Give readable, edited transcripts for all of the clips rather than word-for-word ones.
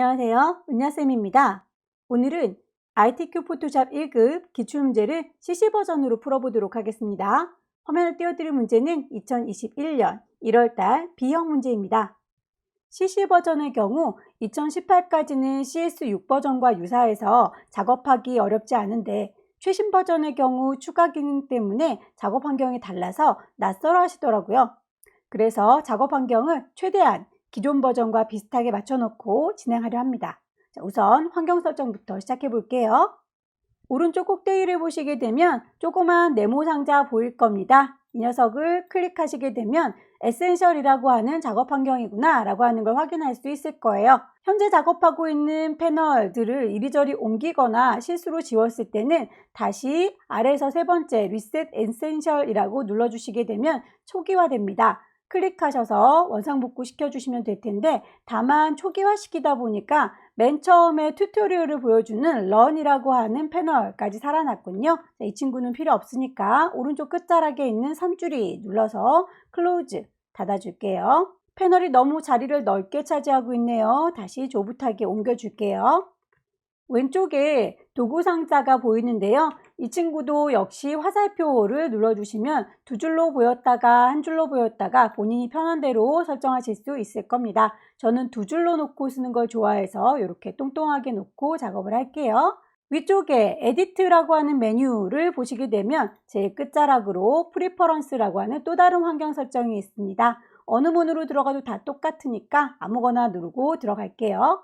안녕하세요. 은야쌤입니다. 오늘은 ITQ 포토샵 1급 기출문제를 CC 버전으로 풀어보도록 하겠습니다. 화면을 띄워드릴 문제는 2021년 1월달 B형 문제입니다. CC 버전의 경우 2018까지는 CS6 버전과 유사해서 작업하기 어렵지 않은데 최신 버전의 경우 추가 기능 때문에 작업 환경이 달라서 낯설어 하시더라고요. 그래서 작업 환경을 최대한 기존 버전과 비슷하게 맞춰놓고 진행하려 합니다. 자, 우선 환경 설정부터 시작해 볼게요. 오른쪽 꼭대기를 보시게 되면 조그만 네모 상자 보일 겁니다. 이 녀석을 클릭하시게 되면 에센셜이라고 하는 작업 환경이구나 라고 하는 걸 확인할 수 있을 거예요. 현재 작업하고 있는 패널들을 이리저리 옮기거나 실수로 지웠을 때는 다시 아래에서 세 번째 리셋 에센셜이라고 눌러주시게 되면 초기화됩니다. 클릭하셔서 원상복구 시켜주시면 될 텐데, 다만 초기화 시키다 보니까 맨 처음에 튜토리얼을 보여주는 런이라고 하는 패널까지 살아났군요. 자, 이 친구는 필요 없으니까 오른쪽 끝자락에 있는 3줄이 눌러서 클로즈 닫아줄게요. 패널이 너무 자리를 넓게 차지하고 있네요. 다시 조붓하게 옮겨줄게요. 왼쪽에 도구 상자가 보이는데요. 이 친구도 역시 화살표를 눌러주시면 두 줄로 보였다가 한 줄로 보였다가 본인이 편한 대로 설정하실 수 있을 겁니다. 저는 두 줄로 놓고 쓰는 걸 좋아해서 이렇게 똥똥하게 놓고 작업을 할게요. 위쪽에 에디트라고 하는 메뉴를 보시게 되면 제일 끝자락으로 프리퍼런스라고 하는 또 다른 환경 설정이 있습니다. 어느 문으로 들어가도 다 똑같으니까 아무거나 누르고 들어갈게요.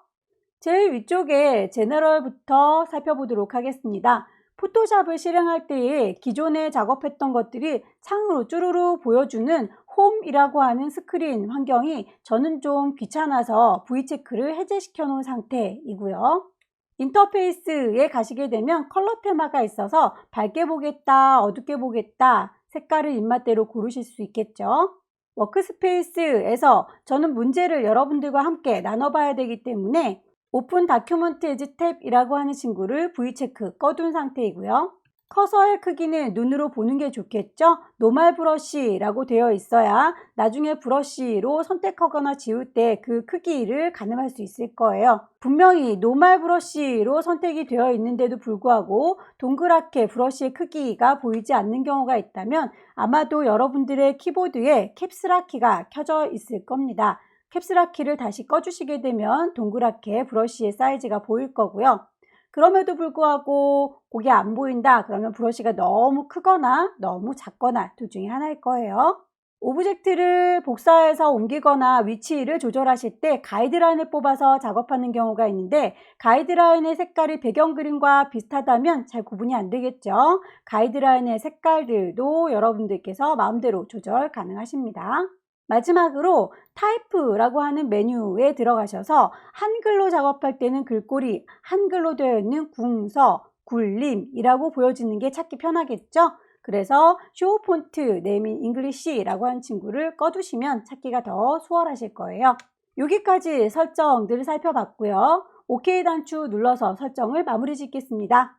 제일 위쪽에 제너럴부터 살펴보도록 하겠습니다. 포토샵을 실행할 때에 기존에 작업했던 것들이 창으로 쭈루루 보여주는 홈이라고 하는 스크린 환경이 저는 좀 귀찮아서 V체크를 해제시켜 놓은 상태이고요. 인터페이스에 가시게 되면 컬러 테마가 있어서 밝게 보겠다, 어둡게 보겠다, 색깔을 입맛대로 고르실 수 있겠죠. 워크스페이스에서 저는 문제를 여러분들과 함께 나눠봐야 되기 때문에 오픈 다큐먼트 에지 탭이라고 하는 친구를 V체크 꺼둔 상태이고요. 커서의 크기는 눈으로 보는 게 좋겠죠? 노멀 브러쉬라고 되어 있어야 나중에 브러쉬로 선택하거나 지울 때 그 크기를 가늠할 수 있을 거예요. 분명히 노멀 브러쉬로 선택이 되어 있는데도 불구하고 동그랗게 브러쉬의 크기가 보이지 않는 경우가 있다면 아마도 여러분들의 키보드에 캡스락 키가 켜져 있을 겁니다. 캡스락 키를 다시 꺼주시게 되면 동그랗게 브러쉬의 사이즈가 보일 거고요. 그럼에도 불구하고 그게 안 보인다 그러면 브러쉬가 너무 크거나 너무 작거나 둘 중에 하나일 거예요. 오브젝트를 복사해서 옮기거나 위치를 조절하실 때 가이드라인을 뽑아서 작업하는 경우가 있는데 가이드라인의 색깔이 배경 그림과 비슷하다면 잘 구분이 안 되겠죠. 가이드라인의 색깔들도 여러분들께서 마음대로 조절 가능하십니다. 마지막으로 타이프라고 하는 메뉴에 들어가셔서 한글로 작업할 때는 글꼴이 한글로 되어 있는 궁서, 굴림이라고 보여지는 게 찾기 편하겠죠? 그래서 쇼 폰트 네임 잉글리시라고 하는 친구를 꺼두시면 찾기가 더 수월하실 거예요. 여기까지 설정들을 살펴봤고요. OK 단추 눌러서 설정을 마무리 짓겠습니다.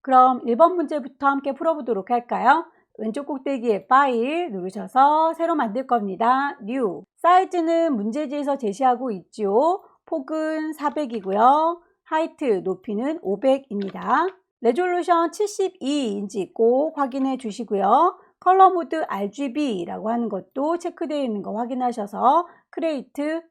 그럼 1번 문제부터 함께 풀어보도록 할까요? 왼쪽 꼭대기에 파일 누르셔서 새로 만들 겁니다. New. 사이즈는 문제지에서 제시하고 있지요. 폭은 400이고요. 하이트 높이는 500입니다. 레졸루션 72인치 꼭 확인해 주시고요. 컬러 모드 RGB라고 하는 것도 체크되어 있는 거 확인하셔서 크리에이트.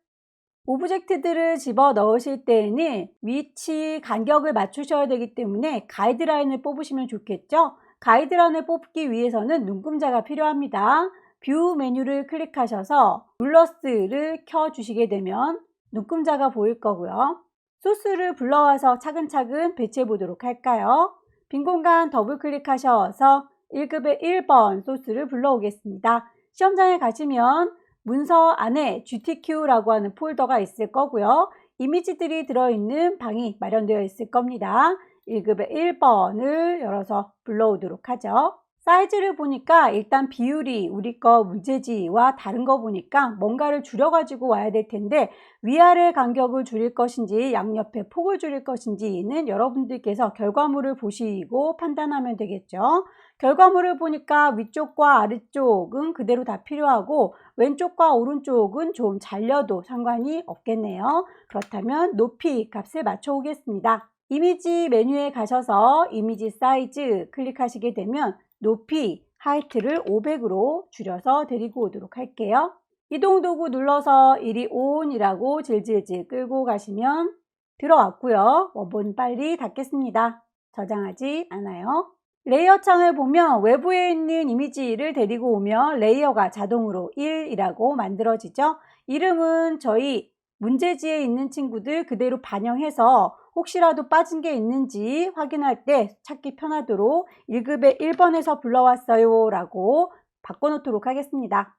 오브젝트들을 집어 넣으실 때에는 위치, 간격을 맞추셔야 되기 때문에 가이드라인을 뽑으시면 좋겠죠. 가이드라인을 뽑기 위해서는 눈금자가 필요합니다. 뷰 메뉴를 클릭하셔서 룰러스를 켜주시게 되면 눈금자가 보일 거고요. 소스를 불러와서 차근차근 배치해 보도록 할까요? 빈 공간 더블 클릭하셔서 1급의 1번 소스를 불러오겠습니다. 시험장에 가시면 문서 안에 GTQ라고 하는 폴더가 있을 거고요. 이미지들이 들어있는 방이 마련되어 있을 겁니다. 1급의 1번을 열어서 불러오도록 하죠. 사이즈를 보니까 일단 비율이 우리 거 문제지와 다른 거 보니까 뭔가를 줄여가지고 와야 될 텐데 위아래 간격을 줄일 것인지 양옆에 폭을 줄일 것인지는 여러분들께서 결과물을 보시고 판단하면 되겠죠. 결과물을 보니까 위쪽과 아래쪽은 그대로 다 필요하고 왼쪽과 오른쪽은 좀 잘려도 상관이 없겠네요. 그렇다면 높이 값을 맞춰 오겠습니다. 이미지 메뉴에 가셔서 이미지 사이즈 클릭하시게 되면 높이 하이트를 500으로 줄여서 데리고 오도록 할게요. 이동 도구 눌러서 이리 온이라고 질질질 끌고 가시면 들어왔고요. 원본 빨리 닫겠습니다. 저장하지 않아요. 레이어 창을 보면 외부에 있는 이미지를 데리고 오면 레이어가 자동으로 1이라고 만들어지죠. 이름은 저희 문제지에 있는 친구들 그대로 반영해서 혹시라도 빠진 게 있는지 확인할 때 찾기 편하도록 1급의 1번에서 불러왔어요 라고 바꿔놓도록 하겠습니다.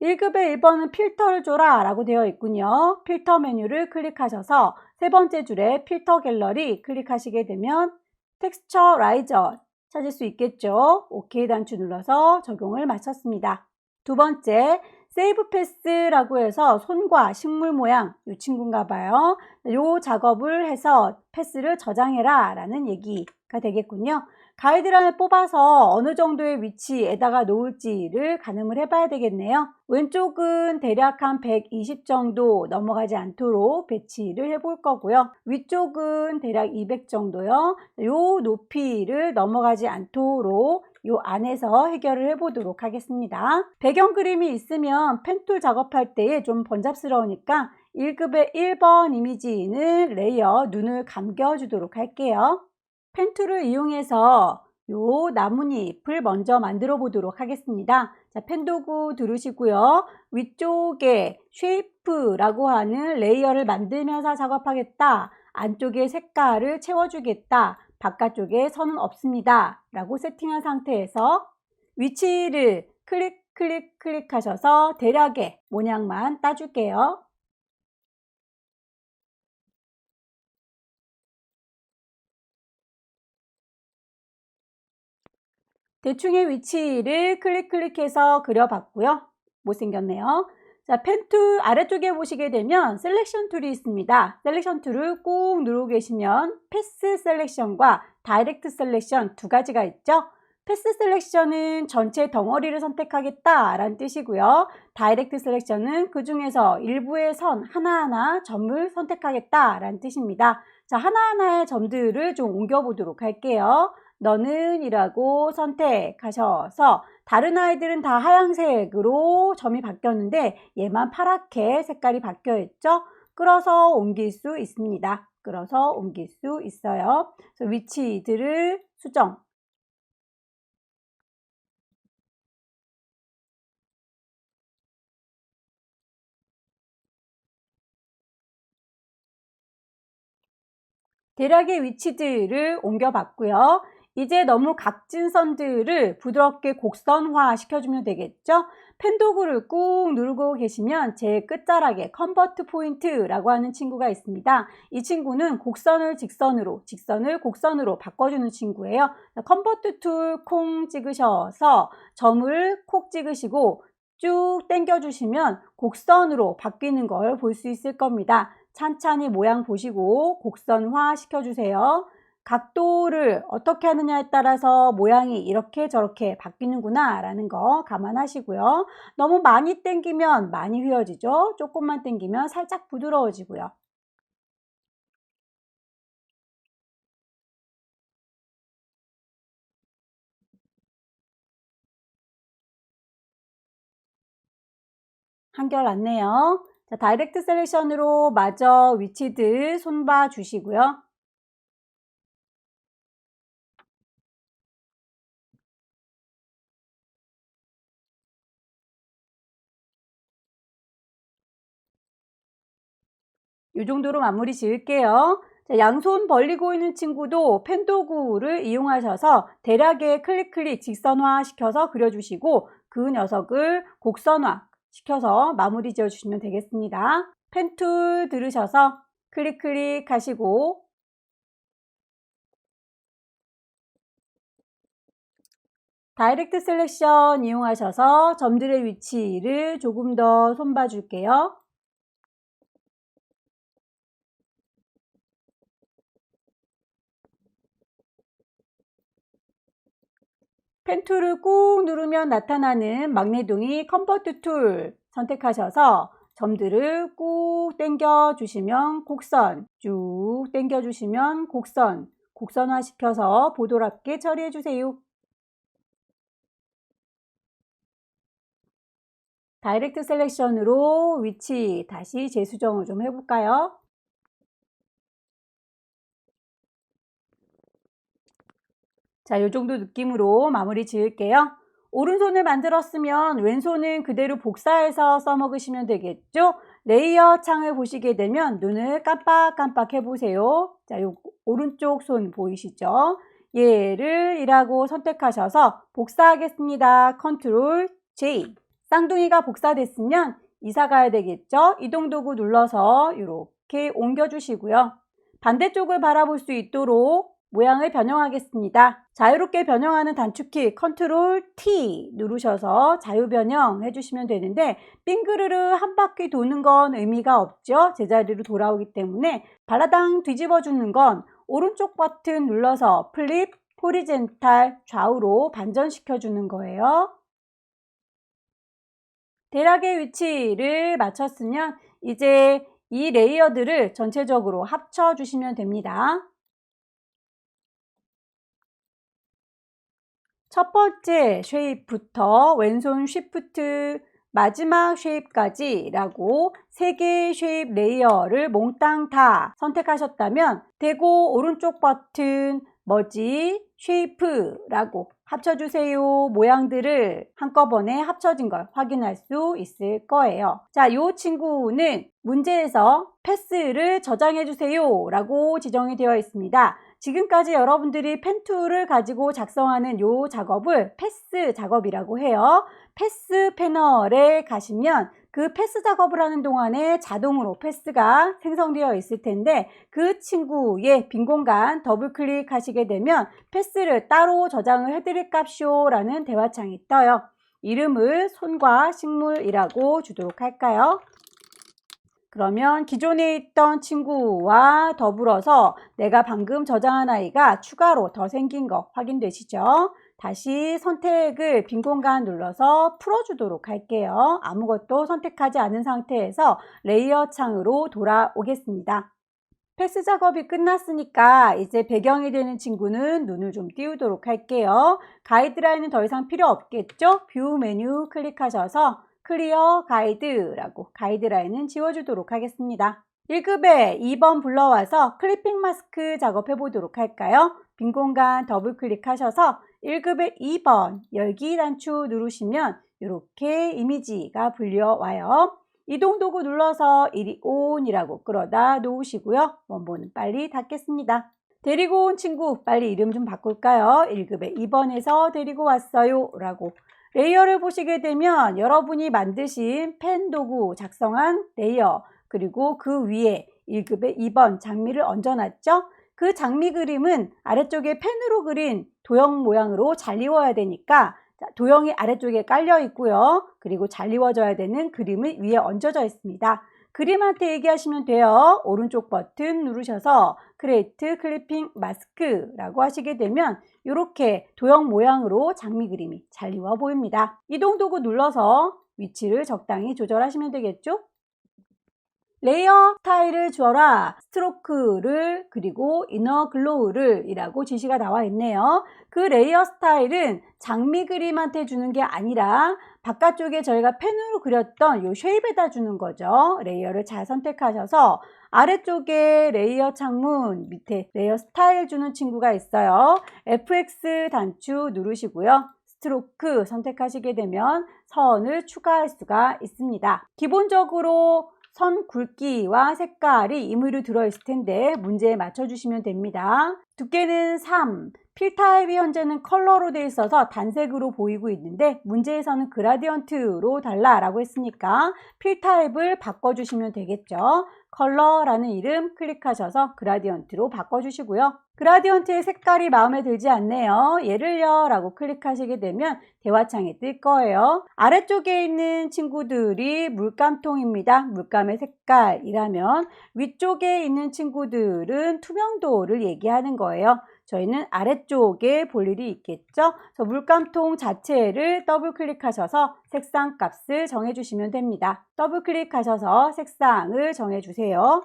1급의 1번은 필터를 줘라 라고 되어 있군요. 필터 메뉴를 클릭하셔서 세 번째 줄에 필터 갤러리 클릭하시게 되면 텍스처 라이저 찾을 수 있겠죠. OK 단추 눌러서 적용을 마쳤습니다. 두 번째 세이브 패스라고 해서 손과 식물 모양 이 친구인가 봐요. 이 작업을 해서 패스를 저장해라 라는 얘기가 되겠군요. 가이드라인을 뽑아서 어느 정도의 위치에다가 놓을지를 가늠을 해봐야 되겠네요. 왼쪽은 대략 한 120 정도 넘어가지 않도록 배치를 해볼 거고요. 위쪽은 대략 200 정도요. 요 높이를 넘어가지 않도록 요 안에서 해결을 해보도록 하겠습니다. 배경 그림이 있으면 펜툴 작업할 때에 좀 번잡스러우니까 1급의 1번 이미지는 레이어 눈을 감겨주도록 할게요. 펜툴을 이용해서 요 나뭇잎을 먼저 만들어 보도록 하겠습니다. 자, 펜 도구 두르시고요. 위쪽에 쉐이프라고 하는 레이어를 만들면서 작업하겠다. 안쪽에 색깔을 채워주겠다. 바깥쪽에 선은 없습니다. 라고 세팅한 상태에서 위치를 클릭하셔서 대략의 모양만 따줄게요. 대충의 위치를 클릭해서 그려봤고요. 못생겼네요. 자, 펜툴 아래쪽에 보시게 되면 셀렉션 툴이 있습니다. 셀렉션 툴을 꾹 누르고 계시면 패스 셀렉션과 다이렉트 셀렉션 두 가지가 있죠. 패스 셀렉션은 전체 덩어리를 선택하겠다 라는 뜻이고요. 다이렉트 셀렉션은 그 중에서 일부의 선 하나하나 점을 선택하겠다 라는 뜻입니다. 자, 하나하나의 점들을 좀 옮겨보도록 할게요. 너는 이라고 선택하셔서 다른 아이들은 다 하얀색으로 점이 바뀌었는데 얘만 파랗게 색깔이 바뀌어 있죠. 끌어서 옮길 수 있습니다. 끌어서 옮길 수 있어요. 그래서 위치들을 수정. 대략의 위치들을 옮겨봤고요. 이제 너무 각진 선들을 부드럽게 곡선화 시켜주면 되겠죠. 펜 도구를 꾹 누르고 계시면 제일 끝자락에 컨버트 포인트라고 하는 친구가 있습니다. 이 친구는 곡선을 직선으로, 직선을 곡선으로 바꿔주는 친구예요. 컨버트 툴 콩 찍으셔서 점을 콕 찍으시고 쭉 당겨주시면 곡선으로 바뀌는 걸 볼 수 있을 겁니다. 찬찬히 모양 보시고 곡선화 시켜주세요. 각도를 어떻게 하느냐에 따라서 모양이 이렇게 저렇게 바뀌는구나 라는 거 감안하시고요. 너무 많이 당기면 많이 휘어지죠. 조금만 당기면 살짝 부드러워지고요. 한결 낫네요. 자, 다이렉트 셀렉션으로 마저 위치들 손봐 주시고요. 이 정도로 마무리 지을게요. 자, 양손 벌리고 있는 친구도 펜 도구를 이용하셔서 대략의 클릭 직선화 시켜서 그려주시고 그 녀석을 곡선화 시켜서 마무리 지어주시면 되겠습니다. 펜 툴 들으셔서 클릭 하시고 다이렉트 셀렉션 이용하셔서 점들의 위치를 조금 더 손봐 줄게요. 펜 툴을 꾹 누르면 나타나는 막내동이 컨버트 툴 선택하셔서 점들을 꾹 당겨 주시면 곡선, 쭉 당겨 주시면 곡선, 곡선화 시켜서 보도랍게 처리해 주세요. 다이렉트 셀렉션으로 위치 다시 재수정을 좀 해볼까요? 자, 이 정도 느낌으로 마무리 지을게요. 오른손을 만들었으면 왼손은 그대로 복사해서 써먹으시면 되겠죠? 레이어 창을 보시게 되면 눈을 깜빡깜빡 해보세요. 자, 요 오른쪽 손 보이시죠? 얘를 1하고 선택하셔서 복사하겠습니다. 컨트롤 J. 쌍둥이가 복사됐으면 이사 가야 되겠죠? 이동 도구 눌러서 이렇게 옮겨주시고요. 반대쪽을 바라볼 수 있도록 모양을 변형하겠습니다. 자유롭게 변형하는 단축키 컨트롤 T 누르셔서 자유 변형 해주시면 되는데 빙그르르 한 바퀴 도는 건 의미가 없죠. 제자리로 돌아오기 때문에 발라당 뒤집어 주는 건 오른쪽 버튼 눌러서 플립 호리젠탈 좌우로 반전시켜 주는 거예요. 대략의 위치를 맞췄으면 이제 이 레이어들을 전체적으로 합쳐 주시면 됩니다. 첫 번째 쉐입부터 왼손 쉬프트 마지막 쉐입까지 라고 3개의 쉐입 레이어를 몽땅 다 선택하셨다면 대고 오른쪽 버튼 머지 쉐이프라고 합쳐주세요. 모양들을 한꺼번에 합쳐진 걸 확인할 수 있을 거예요. 자, 이 친구는 문제에서 패스를 저장해 주세요 라고 지정이 되어 있습니다. 지금까지 여러분들이 펜 툴을 가지고 작성하는 이 작업을 패스 작업이라고 해요. 패스 패널에 가시면 그 패스 작업을 하는 동안에 자동으로 패스가 생성되어 있을 텐데 그 친구의 빈 공간 더블 클릭하시게 되면 패스를 따로 저장을 해드릴 값이요 라는 대화창이 떠요. 이름을 손과 식물이라고 주도록 할까요? 그러면 기존에 있던 친구와 더불어서 내가 방금 저장한 아이가 추가로 더 생긴 거 확인되시죠? 다시 선택을 빈 공간 눌러서 풀어주도록 할게요. 아무것도 선택하지 않은 상태에서 레이어 창으로 돌아오겠습니다. 패스 작업이 끝났으니까 이제 배경이 되는 친구는 눈을 좀 띄우도록 할게요. 가이드라인은 더 이상 필요 없겠죠? 뷰 메뉴 클릭하셔서 클리어 가이드라고 가이드라인은 지워주도록 하겠습니다. 1급에 2번 불러와서 클리핑 마스크 작업해 보도록 할까요? 빈 공간 더블 클릭하셔서 1급에 2번 열기 단추 누르시면 이렇게 이미지가 불려와요. 이동 도구 눌러서 이리 온이라고 끌어다 놓으시고요. 원본은 빨리 닫겠습니다. 데리고 온 친구 빨리 이름 좀 바꿀까요? 1급에 2번에서 데리고 왔어요 라고 레이어를 보시게 되면 여러분이 만드신 펜 도구 작성한 레이어 그리고 그 위에 1급에 2번 장미를 얹어놨죠? 그 장미 그림은 아래쪽에 펜으로 그린 도형 모양으로 잘 이워야 되니까 도형이 아래쪽에 깔려 있고요. 그리고 잘 이워져야 되는 그림을 위에 얹어져 있습니다. 그림한테 얘기하시면 돼요. 오른쪽 버튼 누르셔서 크리에이트 클리핑 마스크라고 하시게 되면 이렇게 도형 모양으로 장미 그림이 잘 이루어 보입니다. 이동 도구 눌러서 위치를 적당히 조절하시면 되겠죠? 레이어 스타일을 주어라 스트로크를 그리고 이너 글로우를 이라고 지시가 나와 있네요. 그 레이어 스타일은 장미 그림한테 주는 게 아니라 바깥쪽에 저희가 펜으로 그렸던 이 쉐입에다 주는 거죠. 레이어를 잘 선택하셔서 아래쪽에 레이어 창문 밑에 레이어 스타일 주는 친구가 있어요. FX 단추 누르시고요. 스트로크 선택하시게 되면 선을 추가할 수가 있습니다. 기본적으로 선 굵기와 색깔이 임의로 들어있을 텐데 문제에 맞춰주시면 됩니다. 두께는 3, 필 타입이 현재는 컬러로 되어 있어서 단색으로 보이고 있는데 문제에서는 그라디언트로 달라라고 했으니까 필 타입을 바꿔주시면 되겠죠. 컬러라는 이름 클릭하셔서 그라디언트로 바꿔주시고요. 그라디언트의 색깔이 마음에 들지 않네요. 얘를요 라고 클릭하시게 되면 대화창이 뜰 거예요. 아래쪽에 있는 친구들이 물감통입니다. 물감의 색깔이라면 위쪽에 있는 친구들은 투명도를 얘기하는 거예요. 저희는 아래쪽에 볼 일이 있겠죠. 그래서 물감통 자체를 더블 클릭하셔서 색상 값을 정해주시면 됩니다. 더블 클릭하셔서 색상을 정해주세요.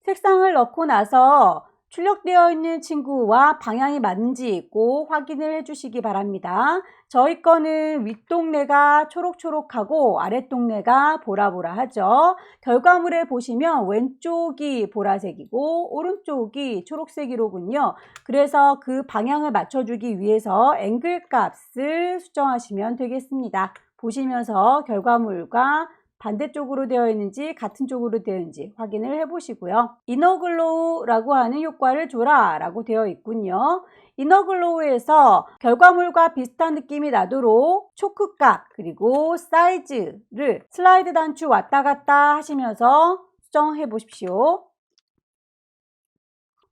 색상을 넣고 나서 출력되어 있는 친구와 방향이 맞는지 꼭 확인을 해주시기 바랍니다. 저희 거는 윗동네가 초록초록하고 아랫동네가 보라보라하죠. 결과물에 보시면 왼쪽이 보라색이고 오른쪽이 초록색이로군요. 그래서 그 방향을 맞춰주기 위해서 앵글 값을 수정하시면 되겠습니다. 보시면서 결과물과 반대쪽으로 되어 있는지 같은 쪽으로 되어 있는지 확인을 해 보시고요. 이너글로우라고 하는 효과를 줘라 라고 되어 있군요. 이너글로우에서 결과물과 비슷한 느낌이 나도록 초크값 그리고 사이즈를 슬라이드 단추 왔다 갔다 하시면서 수정해 보십시오.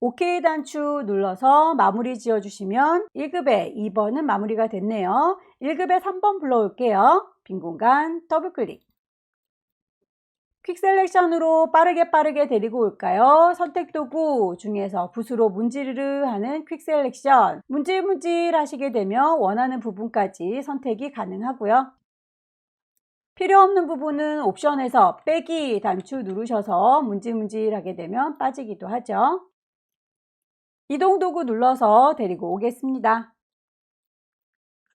OK 단추 눌러서 마무리 지어주시면 1급의 2번은 마무리가 됐네요. 1급의 3번 불러올게요. 빈 공간 더블 클릭. 퀵 셀렉션으로 빠르게 데리고 올까요? 선택 도구 중에서 붓으로 문지르르 하는 퀵 셀렉션. 문질문질 하시게 되면 원하는 부분까지 선택이 가능하고요. 필요 없는 부분은 옵션에서 빼기 단추 누르셔서 문질문질 하게 되면 빠지기도 하죠. 이동 도구 눌러서 데리고 오겠습니다.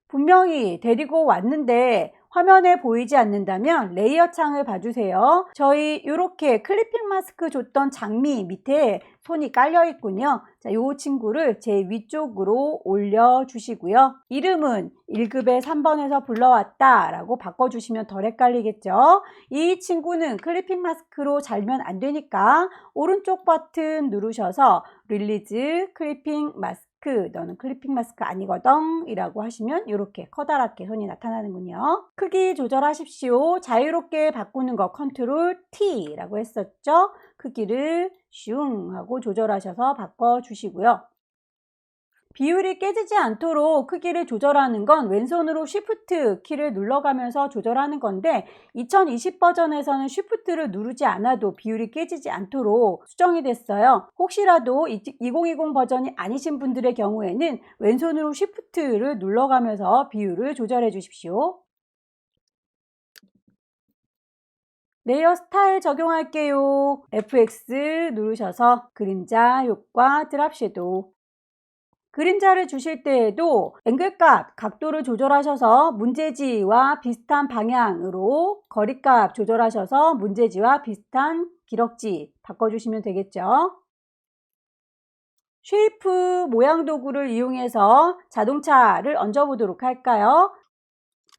분명히 데리고 왔는데 화면에 보이지 않는다면 레이어 창을 봐주세요. 저희 이렇게 클리핑 마스크 줬던 장미 밑에 손이 깔려 있군요. 자, 이 친구를 제 위쪽으로 올려 주시고요. 이름은 1급의 3번에서 불러왔다 라고 바꿔주시면 덜 헷갈리겠죠. 이 친구는 클리핑 마스크로 잘면 안 되니까 오른쪽 버튼 누르셔서 릴리즈 클리핑 마스크 너는 클리핑 마스크 아니거든 이라고 하시면 이렇게 커다랗게 손이 나타나는군요. 크기 조절하십시오. 자유롭게 바꾸는 거 컨트롤 T 라고 했었죠. 크기를 슝 하고 조절하셔서 바꿔주시고요. 비율이 깨지지 않도록 크기를 조절하는 건 왼손으로 Shift 키를 눌러가면서 조절하는 건데 2020 버전에서는 Shift를 누르지 않아도 비율이 깨지지 않도록 수정이 됐어요. 혹시라도 2020 버전이 아니신 분들의 경우에는 왼손으로 Shift를 눌러가면서 비율을 조절해 주십시오. 레이어 스타일 적용할게요. FX 누르셔서 그림자 효과 드랍 섀도우. 그림자를 주실 때에도 앵글값, 각도를 조절하셔서 문제지와 비슷한 방향으로 거리값 조절하셔서 문제지와 비슷한 기럭지 바꿔주시면 되겠죠. 쉐이프 모양 도구를 이용해서 자동차를 얹어보도록 할까요?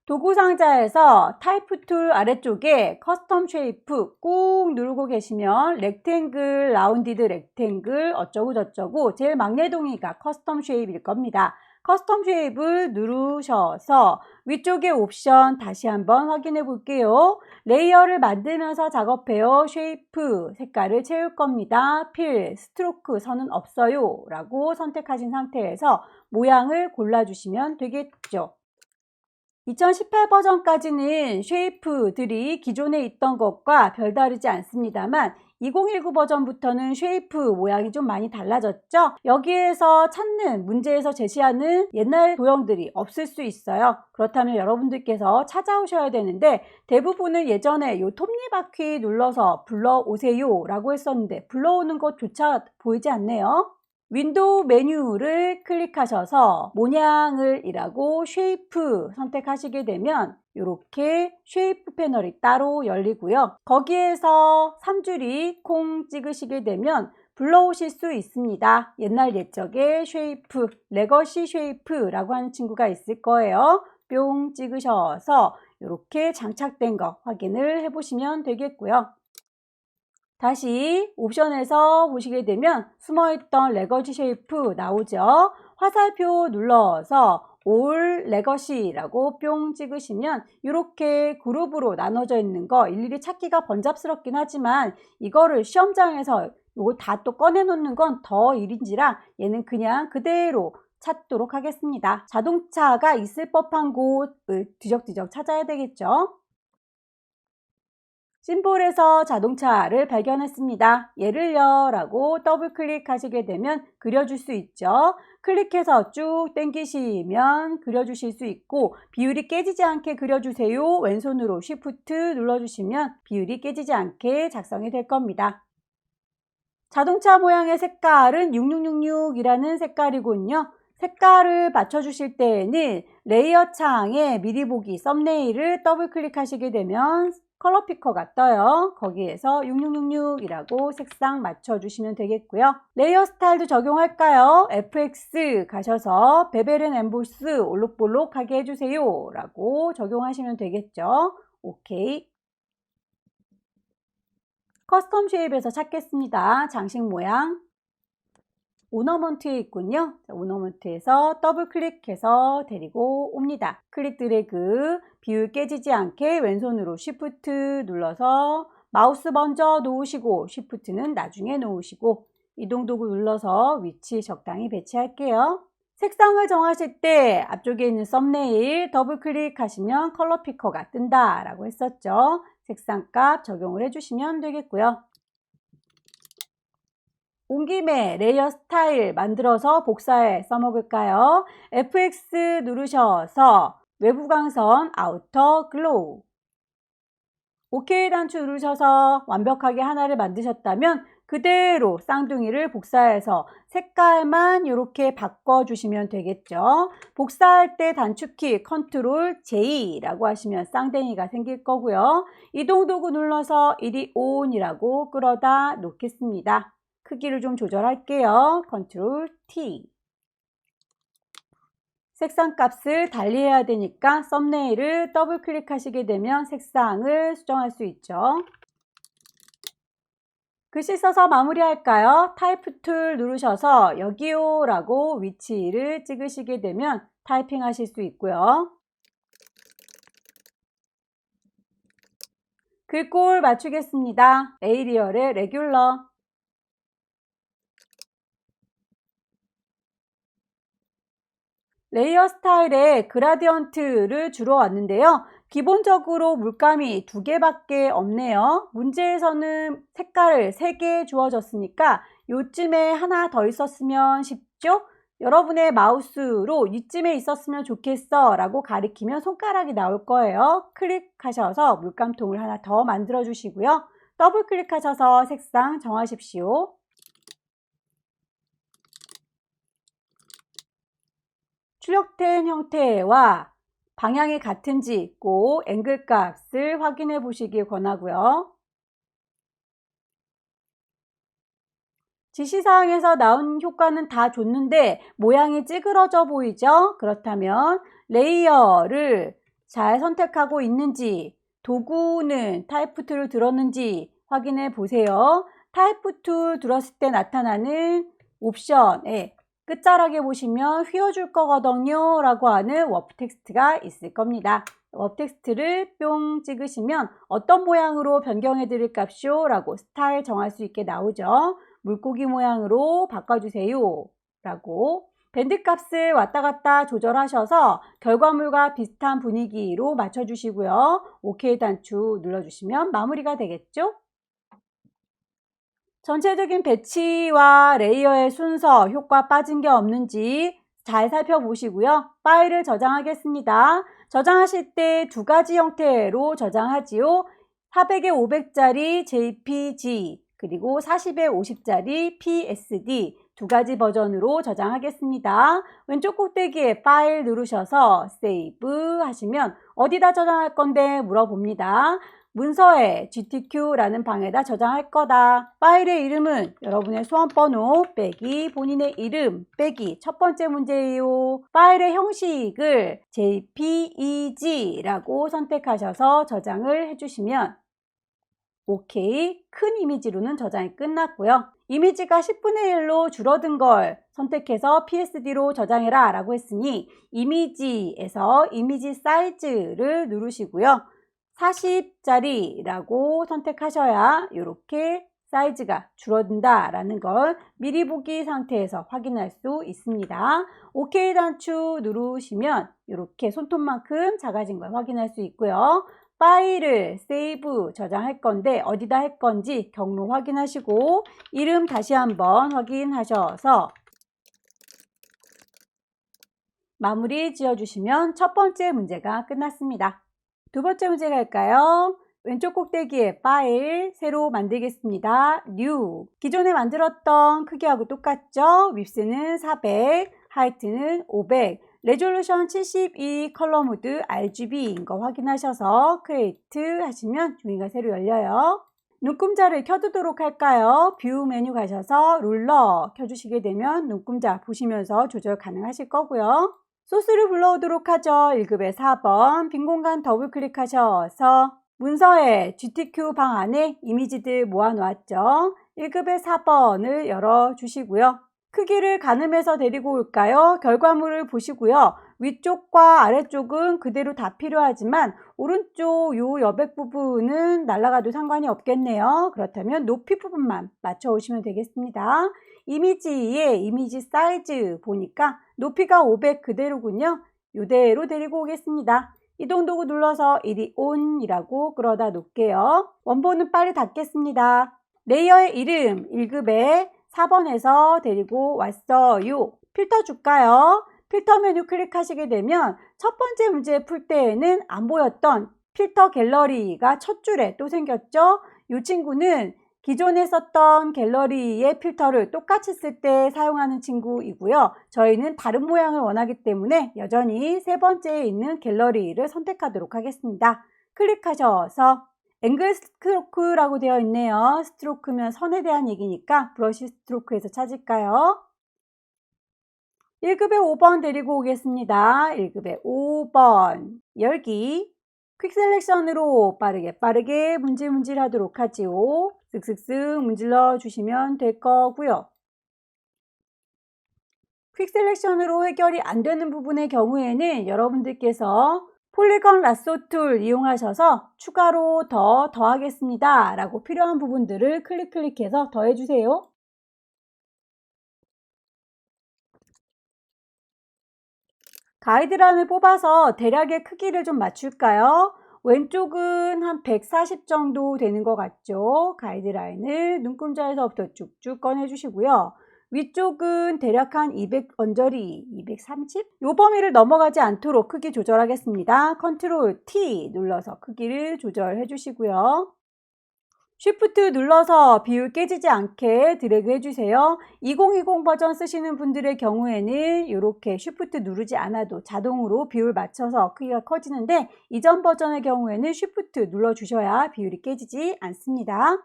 도구 상자에서 타이프 툴 아래쪽에 커스텀 쉐이프 꾹 누르고 계시면 렉탱글, 라운디드 렉탱글 어쩌고 저쩌고 제일 막내동이가 커스텀 쉐입일 겁니다. 커스텀 쉐입을 누르셔서 위쪽에 옵션 다시 한번 확인해 볼게요. 레이어를 만들면서 작업해요. 쉐이프 색깔을 채울 겁니다. 필, 스트로크, 선은 없어요 라고 선택하신 상태에서 모양을 골라주시면 되겠죠. 2018 버전까지는 쉐이프들이 기존에 있던 것과 별다르지 않습니다만 2019 버전부터는 쉐이프 모양이 좀 많이 달라졌죠. 여기에서 찾는 문제에서 제시하는 옛날 도형들이 없을 수 있어요. 그렇다면 여러분들께서 찾아오셔야 되는데 대부분은 예전에 요 톱니바퀴 눌러서 불러오세요 라고 했었는데 불러오는 것조차 보이지 않네요. 윈도우 메뉴를 클릭하셔서 모양을 일하고 쉐이프 선택하시게 되면 이렇게 쉐이프 패널이 따로 열리고요. 거기에서 3줄이 콩 찍으시게 되면 불러오실 수 있습니다. 옛날 옛적의 쉐이프, 레거시 쉐이프라고 하는 친구가 있을 거예요. 뿅 찍으셔서 이렇게 장착된 거 확인을 해보시면 되겠고요. 다시 옵션에서 보시게 되면 숨어있던 레거시 쉐이프 나오죠. 화살표 눌러서 올 레거시라고 뿅 찍으시면 이렇게 그룹으로 나눠져 있는 거 일일이 찾기가 번잡스럽긴 하지만 이거를 시험장에서 이거 다 또 꺼내 놓는 건 더 일인지라 얘는 그냥 그대로 찾도록 하겠습니다. 자동차가 있을 법한 곳을 뒤적뒤적 찾아야 되겠죠. 심볼에서 자동차를 발견했습니다. 얘를요 라고 더블 클릭하시게 되면 그려줄 수 있죠. 클릭해서 쭉 당기시면 그려주실 수 있고 비율이 깨지지 않게 그려주세요. 왼손으로 쉬프트 눌러주시면 비율이 깨지지 않게 작성이 될 겁니다. 자동차 모양의 색깔은 6666이라는 색깔이군요. 색깔을 맞춰주실 때에는 레이어 창에 미리 보기 썸네일을 더블 클릭하시게 되면 컬러 피커가 떠요. 거기에서 6666이라고 색상 맞춰주시면 되겠고요. 레이어 스타일도 적용할까요? FX 가셔서 베벨 앤 엠보스 올록볼록하게 해주세요 라고 적용하시면 되겠죠. 오케이. 커스텀 쉐입에서 찾겠습니다. 장식 모양. 오너먼트에 있군요. 오너먼트에서 더블 클릭해서 데리고 옵니다. 클릭 드래그, 비율 깨지지 않게 왼손으로 쉬프트 눌러서 마우스 먼저 놓으시고 쉬프트는 나중에 놓으시고 이동 도구 눌러서 위치 적당히 배치할게요. 색상을 정하실 때 앞쪽에 있는 썸네일 더블 클릭하시면 컬러 피커가 뜬다 라고 했었죠. 색상값 적용을 해주시면 되겠고요. 온 김에 레이어 스타일 만들어서 복사해 써먹을까요? FX 누르셔서 외부 광선 아우터 글로우 OK 단추 누르셔서 완벽하게 하나를 만드셨다면 그대로 쌍둥이를 복사해서 색깔만 이렇게 바꿔주시면 되겠죠. 복사할 때 단축키 컨트롤 J라고 하시면 쌍둥이가 생길 거고요. 이동 도구 눌러서 이리 온이라고 끌어다 놓겠습니다. 크기를 좀 조절할게요. 컨트롤 T. 색상 값을 달리해야 되니까 썸네일을 더블 클릭하시게 되면 색상을 수정할 수 있죠. 글씨 써서 마무리할까요? 타이프 툴 누르셔서 여기요 라고 위치를 찍으시게 되면 타이핑 하실 수 있고요. 글꼴 맞추겠습니다. 에이리얼의 레귤러. 레이어 스타일의 그라디언트를 주러 왔는데요. 기본적으로 물감이 2개밖에 없네요. 문제에서는 색깔을 3개 주어졌으니까 요쯤에 하나 더 있었으면 싶죠? 여러분의 마우스로 이쯤에 있었으면 좋겠어 라고 가리키면 손가락이 나올 거예요. 클릭하셔서 물감통을 하나 더 만들어 주시고요. 더블 클릭하셔서 색상 정하십시오. 출력된 형태와 방향이 같은지 꼭 앵글 값을 확인해 보시길 권하고요. 지시사항에서 나온 효과는 다 줬는데 모양이 찌그러져 보이죠? 그렇다면 레이어를 잘 선택하고 있는지 도구는 타이프 툴을 들었는지 확인해 보세요. 타이프 툴 들었을 때 나타나는 옵션에 끝자락에 보시면 휘어줄 거거든요 라고 하는 워프 텍스트가 있을 겁니다. 워프 텍스트를 뿅 찍으시면 어떤 모양으로 변경해 드릴 값이요 라고 스타일 정할 수 있게 나오죠. 물고기 모양으로 바꿔주세요 라고 밴드 값을 왔다 갔다 조절하셔서 결과물과 비슷한 분위기로 맞춰주시고요. OK 단추 눌러주시면 마무리가 되겠죠. 전체적인 배치와 레이어의 순서, 효과 빠진 게 없는지 잘 살펴보시고요. 파일을 저장하겠습니다. 저장하실 때 2가지 형태로 저장하지요. 400에 500짜리 JPG 그리고 40에 50짜리 PSD 2가지 버전으로 저장하겠습니다. 왼쪽 꼭대기에 파일 누르셔서 세이브 하시면 어디다 저장할 건데 물어봅니다. 문서에 GTQ라는 방에다 저장할 거다. 파일의 이름은 여러분의 수험번호 빼기 본인의 이름 빼기 첫 번째 문제예요. 파일의 형식을 JPEG라고 선택하셔서 저장을 해주시면 오케이. 큰 이미지로는 저장이 끝났고요. 이미지가 10분의 1로 줄어든 걸 선택해서 PSD로 저장해라 라고 했으니 이미지에서 이미지 사이즈를 누르시고요. 40짜리라고 선택하셔야 이렇게 사이즈가 줄어든다 라는 걸 미리 보기 상태에서 확인할 수 있습니다. OK 단추 누르시면 이렇게 손톱만큼 작아진 걸 확인할 수 있고요. 파일을 세이브 저장할 건데 어디다 할 건지 경로 확인하시고 이름 다시 한번 확인하셔서 마무리 지어주시면 첫 번째 문제가 끝났습니다. 두 번째 문제 갈까요? 왼쪽 꼭대기에 파일 새로 만들겠습니다. New. 기존에 만들었던 크기하고 똑같죠? 윗스는 400, 하이트는 500, 레졸루션 72, 컬러 모드 RGB인 거 확인하셔서 크리에이트 하시면 종이가 새로 열려요. 눈금자를 켜두도록 할까요? 뷰 메뉴 가셔서 룰러 켜주시게 되면 눈금자 보시면서 조절 가능하실 거고요. 소스를 불러오도록 하죠. 1급의 4번 빈 공간 더블 클릭하셔서 문서에 GTQ 방 안에 이미지들 모아놓았죠. 1급의 4번을 열어주시고요. 크기를 가늠해서 데리고 올까요? 결과물을 보시고요. 위쪽과 아래쪽은 그대로 다 필요하지만 오른쪽 요 여백 부분은 날아가도 상관이 없겠네요. 그렇다면 높이 부분만 맞춰 오시면 되겠습니다. 이미지의 이미지 사이즈 보니까 높이가 500 그대로군요. 이대로 데리고 오겠습니다. 이동 도구 눌러서 이리 온이라고 끌어다 놓을게요. 원본은 빨리 닫겠습니다. 레이어의 이름 1급에 4번에서 데리고 왔어요. 필터 줄까요? 필터 메뉴 클릭하시게 되면 첫 번째 문제 풀 때에는 안 보였던 필터 갤러리가 첫 줄에 또 생겼죠? 이 친구는 기존에 썼던 갤러리의 필터를 똑같이 쓸 때 사용하는 친구이고요. 저희는 다른 모양을 원하기 때문에 여전히 세 번째에 있는 갤러리를 선택하도록 하겠습니다. 클릭하셔서 앵글 스트로크라고 되어 있네요. 스트로크면 선에 대한 얘기니까 브러쉬 스트로크에서 찾을까요? 1급의 5번 데리고 오겠습니다. 1급의 5번 열기 퀵 셀렉션으로 빠르게 문질 하도록 하지요. 쓱쓱쓱 문질러 주시면 될 거고요. 퀵 셀렉션으로 해결이 안 되는 부분의 경우에는 여러분들께서 폴리건 라sso 툴 이용하셔서 추가로 더하겠습니다 라고 필요한 부분들을 클릭해서 더해주세요. 가이드란을 뽑아서 대략의 크기를 좀 맞출까요? 왼쪽은 한 140 정도 되는 것 같죠? 가이드라인을 눈금자에서부터 쭉쭉 꺼내주시고요. 위쪽은 대략 한 200 언저리, 230? 요 범위를 넘어가지 않도록 크기 조절하겠습니다. 컨트롤 T 눌러서 크기를 조절해 주시고요. 쉬프트 눌러서 비율 깨지지 않게 드래그 해주세요. 2020 버전 쓰시는 분들의 경우에는 이렇게 쉬프트 누르지 않아도 자동으로 비율 맞춰서 크기가 커지는데 이전 버전의 경우에는 쉬프트 눌러주셔야 비율이 깨지지 않습니다.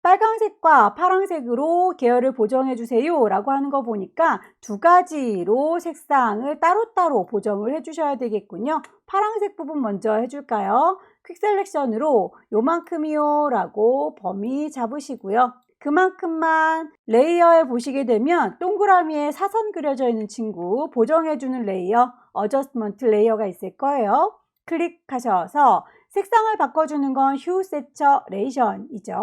빨간색과 파란색으로 계열을 보정해 주세요 라고 하는 거 보니까 두 가지로 색상을 따로따로 보정을 해 주셔야 되겠군요. 파란색 부분 먼저 해줄까요? 퀵 셀렉션으로 요만큼이요 라고 범위 잡으시고요. 그만큼만 레이어에 보시게 되면 동그라미에 사선 그려져 있는 친구 보정해주는 레이어, 어저스먼트 레이어가 있을 거예요. 클릭하셔서 색상을 바꿔주는 건 휴 세처레이션이죠.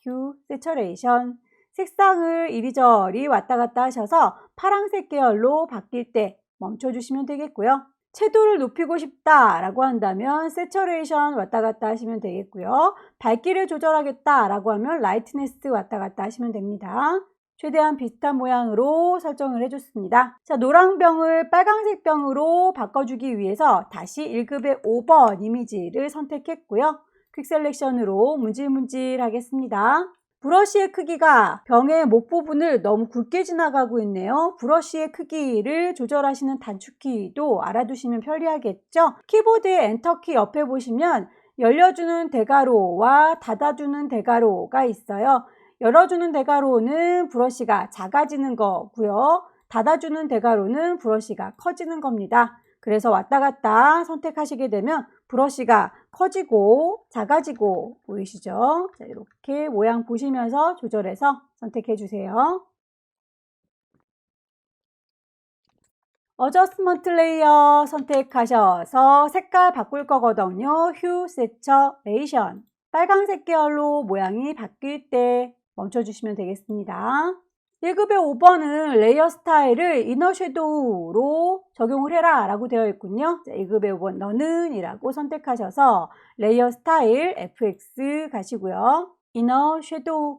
휴 세처레이션. 색상을 이리저리 왔다 갔다 하셔서 파란색 계열로 바뀔 때 멈춰주시면 되겠고요. 채도를 높이고 싶다라고 한다면 세처레이션 왔다 갔다 하시면 되겠고요. 밝기를 조절하겠다라고 하면 라이트네스 왔다 갔다 하시면 됩니다. 최대한 비슷한 모양으로 설정을 해줬습니다. 자, 노란 병을 빨간색 병으로 바꿔주기 위해서 다시 1급의 5번 이미지를 선택했고요. 퀵 셀렉션으로 문질문질 하겠습니다. 브러쉬의 크기가 병의 목 부분을 너무 굵게 지나가고 있네요. 브러쉬의 크기를 조절하시는 단축키도 알아두시면 편리하겠죠. 키보드의 엔터키 옆에 보시면 열려주는 대괄호와 닫아주는 대괄호가 있어요. 열어주는 대괄호는 브러쉬가 작아지는 거고요. 닫아주는 대괄호는 브러쉬가 커지는 겁니다. 그래서 왔다 갔다 선택하시게 되면 브러쉬가 커지고 작아지고 보이시죠? 자, 이렇게 모양 보시면서 조절해서 선택해 주세요. 어저스먼트 레이어 선택하셔서 색깔 바꿀 거거든요. 휴 세처레이션. 빨간색 계열로 모양이 바뀔 때 멈춰주시면 되겠습니다. 1급의 5번은 레이어 스타일을 이너 섀도우로 적용을 해라 라고 되어 있군요. 1급의 5번 너는 이라고 선택하셔서 레이어 스타일 FX 가시고요. 이너 섀도우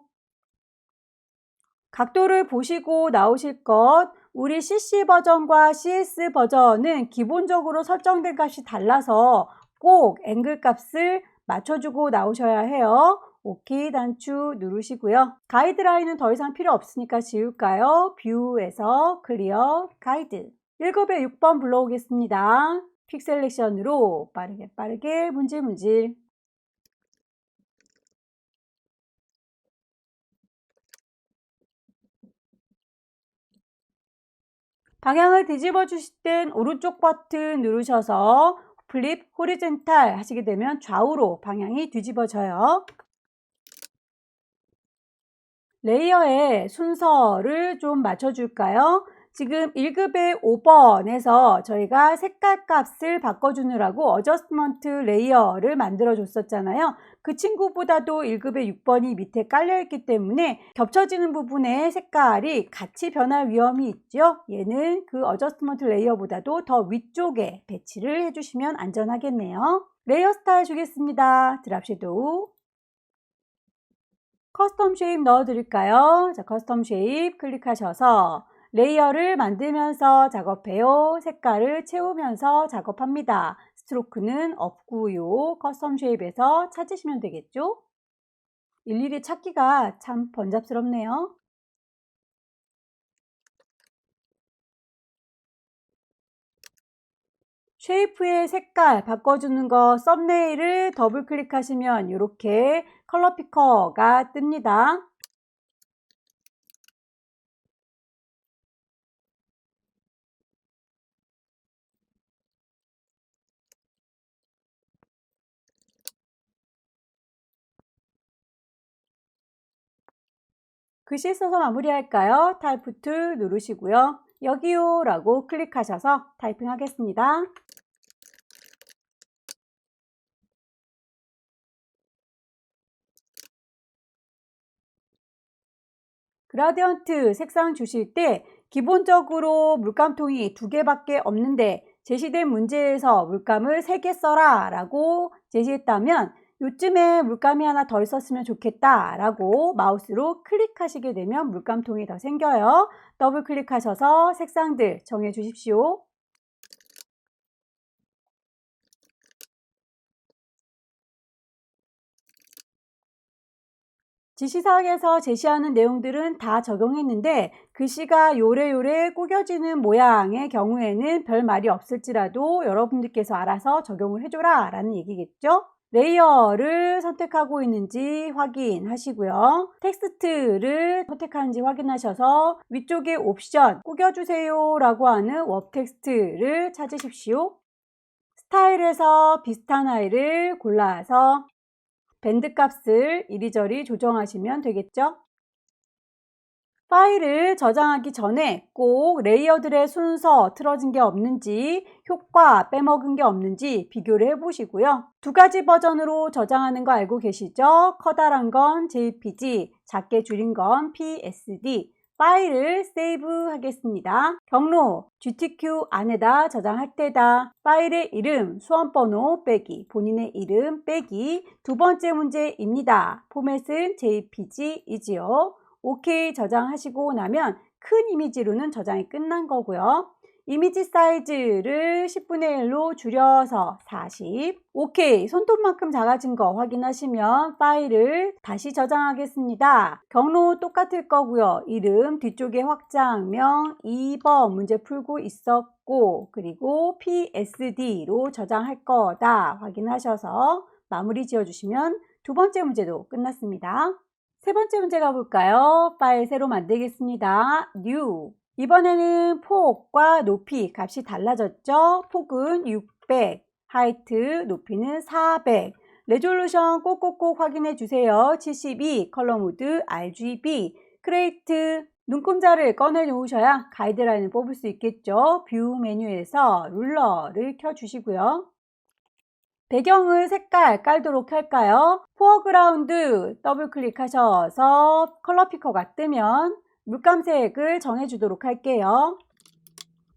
각도를 보시고 나오실 것, 우리 CC 버전과 CS 버전은 기본적으로 설정된 값이 달라서 꼭 앵글 값을 맞춰주고 나오셔야 해요. 오케이 단추 누르시고요. 가이드라인은 더 이상 필요 없으니까 지울까요? 뷰에서 클리어 가이드. 1급의 6번 불러오겠습니다. 픽셀렉션으로 빠르게 문질문질. 방향을 뒤집어 주실 땐 오른쪽 버튼 누르셔서 플립 호리젠탈 하시게 되면 좌우로 방향이 뒤집어져요. 레이어의 순서를 좀 맞춰줄까요? 지금 1급의 5번에서 저희가 색깔 값을 바꿔주느라고 어저스먼트 레이어를 만들어 줬었잖아요. 그 친구보다도 1급의 6번이 밑에 깔려 있기 때문에 겹쳐지는 부분의 색깔이 같이 변할 위험이 있죠. 얘는 그 어저스먼트 레이어보다도 더 위쪽에 배치를 해주시면 안전하겠네요. 레이어 스타일 주겠습니다. 드랍 섀도우. 커스텀 쉐입 넣어 드릴까요? 자, 커스텀 쉐입 클릭하셔서 레이어를 만들면서 작업해요. 색깔을 채우면서 작업합니다. 스트로크는 없고요. 커스텀 쉐입에서 찾으시면 되겠죠? 일일이 찾기가 참 번잡스럽네요. 쉐이프의 색깔 바꿔주는 거 썸네일을 더블 클릭하시면 이렇게 컬러 피커가 뜹니다. 글씨 써서 마무리할까요? 타이프 툴 누르시고요. 여기요 라고 클릭하셔서 타이핑 하겠습니다. 그라디언트 색상 주실 때 기본적으로 물감통이 2개밖에 없는데 제시된 문제에서 물감을 3개 써라 라고 제시했다면 요쯤에 물감이 하나 더 있었으면 좋겠다 라고 마우스로 클릭하시게 되면 물감통이 더 생겨요. 더블 클릭하셔서 색상들 정해 주십시오. 지시사항에서 제시하는 내용들은 다 적용했는데 글씨가 요래요래 꾸겨지는 모양의 경우에는 별 말이 없을지라도 여러분들께서 알아서 적용을 해줘라 라는 얘기겠죠. 레이어를 선택하고 있는지 확인하시고요. 텍스트를 선택하는지 확인하셔서 위쪽에 옵션 꾸겨주세요 라고 하는 웹 텍스트를 찾으십시오. 스타일에서 비슷한 아이를 골라서 밴드 값을 이리저리 조정하시면 되겠죠. 파일을 저장하기 전에 꼭 레이어들의 순서 틀어진 게 없는지 효과 빼먹은 게 없는지 비교를 해보시고요. 2가지 버전으로 저장하는 거 알고 계시죠? 커다란 건 JPG, 작게 줄인 건 PSD. 파일을 세이브 하겠습니다. 경로 GTQ 안에다 저장할 때다. 파일의 이름, 수험번호 빼기, 본인의 이름 빼기. 2번째 문제입니다. 포맷은 JPG이지요. OK 저장하시고 나면 큰 이미지로는 저장이 끝난 거고요. 이미지 사이즈를 10분의 1로 줄여서 40. OK. 손톱만큼 작아진 거 확인하시면 파일을 다시 저장하겠습니다. 경로 똑같을 거고요. 이름 뒤쪽에 확장명 2번 문제 풀고 있었고 그리고 PSD로 저장할 거다 확인하셔서 마무리 지어주시면 2번째 문제도 끝났습니다. 3번째 문제 가볼까요? 파일 새로 만들겠습니다. New 이번에는 폭과 높이 값이 달라졌죠. 폭은 600, 하이트 높이는 400. 레졸루션 꼭꼭꼭 확인해 주세요. 72 컬러 모드 RGB 크레이트. 눈금자를 꺼내 놓으셔야 가이드라인을 뽑을 수 있겠죠. 뷰 메뉴에서 룰러를 켜 주시고요. 배경을 색깔 깔도록 할까요? 포어그라운드 더블 클릭하셔서 컬러 피커가 뜨면 물감색을 정해주도록 할게요.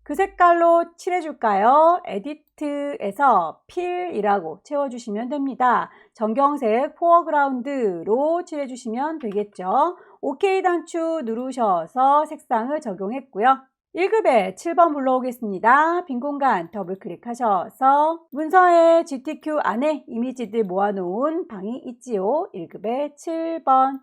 그 색깔로 칠해줄까요? 에디트에서 필이라고 채워주시면 됩니다. 정경색 포어그라운드로 칠해주시면 되겠죠. OK 단추 누르셔서 색상을 적용했고요. 1급에 7번 불러오겠습니다. 빈 공간 더블 클릭하셔서 문서에 GTQ 안에 이미지들 모아놓은 방이 있지요. 1급에 7번.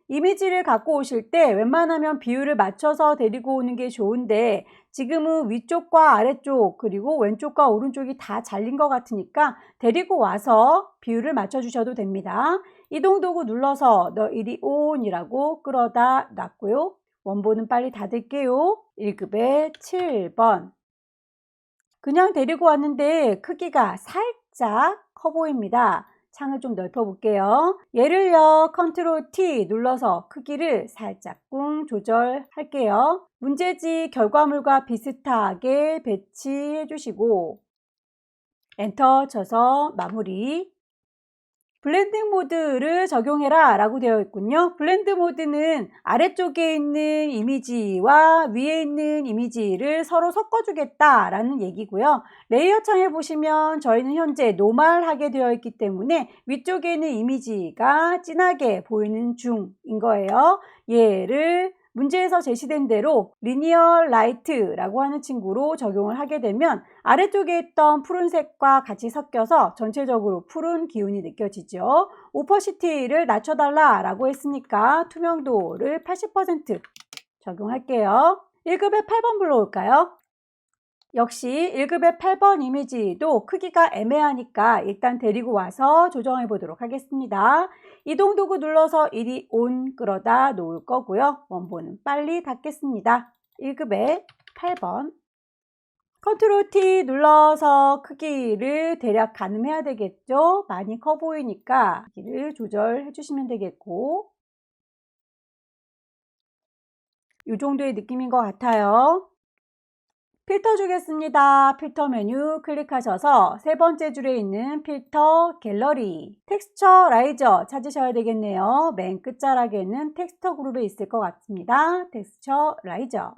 이미지를 갖고 오실 때 웬만하면 비율을 맞춰서 데리고 오는 게 좋은데 지금은 위쪽과 아래쪽 그리고 왼쪽과 오른쪽이 다 잘린 것 같으니까 데리고 와서 비율을 맞춰 주셔도 됩니다. 이동 도구 눌러서 너 이리 온이라고 끌어다 놨고요. 원본은 빨리 닫을게요. 1급에 7번. 그냥 데리고 왔는데 크기가 살짝 커 보입니다. 창을 좀 넓혀 볼게요. 얘를요, 컨트롤 T 눌러서 크기를 살짝 꿍 조절할게요. 문제지 결과물과 비슷하게 배치해 주시고 엔터 쳐서 마무리. 블렌딩 모드를 적용해라 라고 되어 있군요. 블렌드 모드는 아래쪽에 있는 이미지와 위에 있는 이미지를 서로 섞어주겠다 라는 얘기고요. 레이어 창에 보시면 저희는 현재 노멀하게 되어 있기 때문에 위쪽에 있는 이미지가 진하게 보이는 중인 거예요. 얘를 문제에서 제시된 대로 리니어 라이트라고 하는 친구로 적용을 하게 되면 아래쪽에 있던 푸른색과 같이 섞여서 전체적으로 푸른 기운이 느껴지죠. 오퍼시티를 낮춰달라 라고 했으니까 투명도를 80% 적용할게요. 1급에 8번 불러올까요? 역시 1급의 8번 이미지도 크기가 애매하니까 일단 데리고 와서 조정해 보도록 하겠습니다. 이동 도구 눌러서 이리 온 끌어다 놓을 거고요. 원본은 빨리 닫겠습니다. 1급의 8번. 컨트롤 T 눌러서 크기를 대략 가늠해야 되겠죠. 많이 커 보이니까 크기를 조절해 주시면 되겠고 이 정도의 느낌인 것 같아요. 필터 주겠습니다. 필터 메뉴 클릭하셔서 세 번째 줄에 있는 필터 갤러리 텍스처 라이저 찾으셔야 되겠네요. 맨 끝자락에는 텍스처 그룹에 있을 것 같습니다. 텍스처 라이저.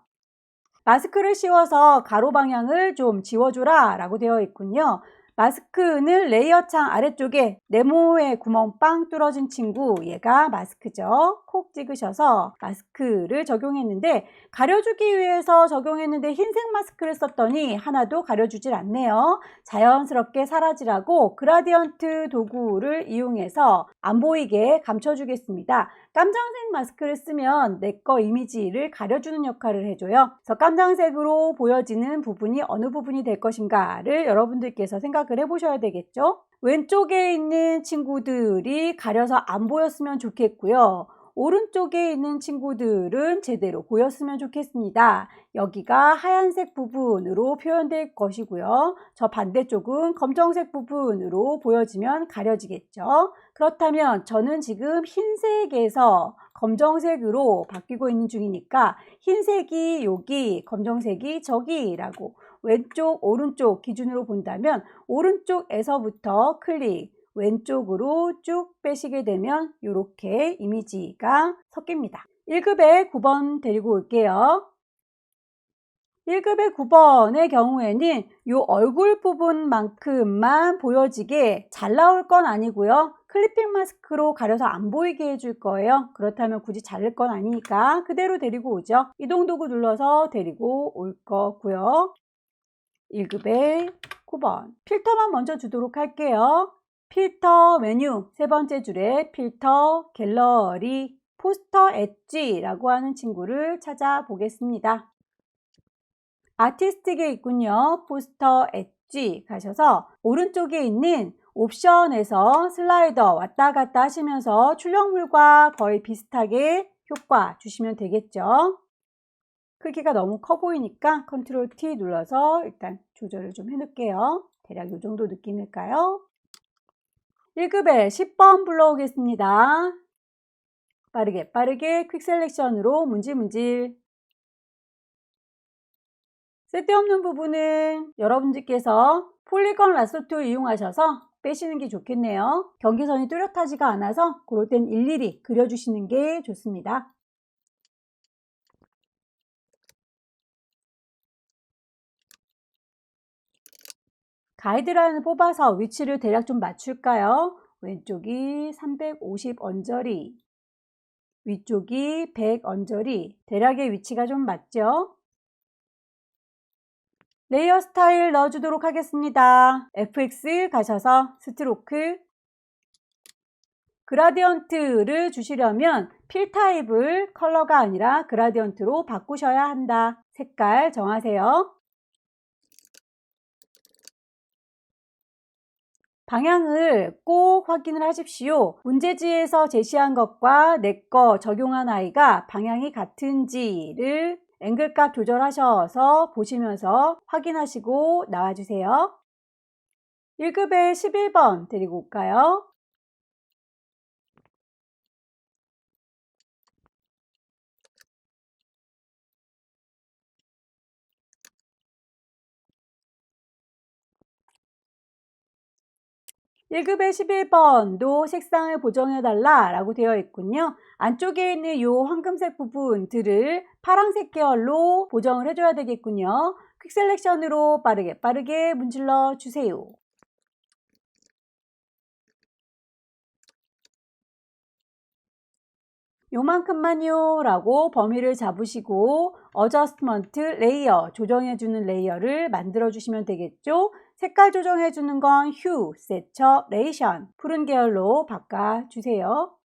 마스크를 씌워서 가로 방향을 좀 지워주라 라고 되어 있군요. 마스크는 레이어 창 아래쪽에 네모의 구멍 빵 뚫어진 친구, 얘가 마스크죠. 콕 찍으셔서 마스크를 적용했는데 가려주기 위해서 적용했는데 흰색 마스크를 썼더니 하나도 가려주질 않네요. 자연스럽게 사라지라고 그라디언트 도구를 이용해서 안 보이게 감춰주겠습니다. 깜장색 마스크를 쓰면 내 거 이미지를 가려주는 역할을 해줘요. 그래서 깜장색으로 보여지는 부분이 어느 부분이 될 것인가를 여러분들께서 생각을 해보셔야 되겠죠. 왼쪽에 있는 친구들이 가려서 안 보였으면 좋겠고요. 오른쪽에 있는 친구들은 제대로 보였으면 좋겠습니다. 여기가 하얀색 부분으로 표현될 것이고요. 저 반대쪽은 검정색 부분으로 보여지면 가려지겠죠. 그렇다면 저는 지금 흰색에서 검정색으로 바뀌고 있는 중이니까 흰색이 여기, 검정색이 저기라고 왼쪽, 오른쪽 기준으로 본다면 오른쪽에서부터 클릭, 왼쪽으로 쭉 빼시게 되면 이렇게 이미지가 섞입니다. 1급에 9번 데리고 올게요. 1급의 9번의 경우에는 이 얼굴 부분만큼만 보여지게 잘 나올 건 아니고요. 클리핑 마스크로 가려서 안 보이게 해줄 거예요. 그렇다면 굳이 자를 건 아니니까 그대로 데리고 오죠. 이동 도구 눌러서 데리고 올 거고요. 1급의 9번. 필터만 먼저 주도록 할게요. 필터 메뉴 세 번째 줄에 필터 갤러리 포스터 엣지라고 하는 친구를 찾아보겠습니다. 아티스틱에 있군요. 포스터 엣지 가셔서 오른쪽에 있는 옵션에서 슬라이더 왔다 갔다 하시면서 출력물과 거의 비슷하게 효과 주시면 되겠죠. 크기가 너무 커 보이니까 컨트롤 T 눌러서 일단 조절을 좀 해놓을게요. 대략 이 정도 느낌일까요? 1급에 10번 불러오겠습니다. 빠르게 퀵 셀렉션으로 문질문질. 쓸데없는 부분은 여러분들께서 폴리건 라sso 툴 이용하셔서 빼시는 게 좋겠네요. 경계선이 뚜렷하지가 않아서 그럴 땐 일일이 그려주시는 게 좋습니다. 가이드라인을 뽑아서 위치를 대략 좀 맞출까요? 왼쪽이 350 언저리, 위쪽이 100 언저리, 대략의 위치가 좀 맞죠? 레이어 스타일 넣어주도록 하겠습니다. FX 가셔서 스트로크, 그라디언트를 주시려면 필 타입을 컬러가 아니라 그라디언트로 바꾸셔야 한다. 색깔 정하세요. 방향을 꼭 확인을 하십시오. 문제지에서 제시한 것과 내 거 적용한 아이가 방향이 같은지를 앵글값 조절하셔서 보시면서 확인하시고 나와주세요. 1급에 11번 데리고 올까요? (1급에) 11번도 색상을 보정해달라 라고 되어 있군요. 안쪽에 있는 이 황금색 부분들을 파란색 계열로 보정을 해줘야 되겠군요. 퀵 셀렉션으로 빠르게 문질러 주세요. 요만큼만요 라고 범위를 잡으시고 어저스트먼트 레이어, 조정해주는 레이어를 만들어 주시면 되겠죠. 색깔 조정해주는 건 휴, 세처레이션, 푸른 계열로 바꿔주세요.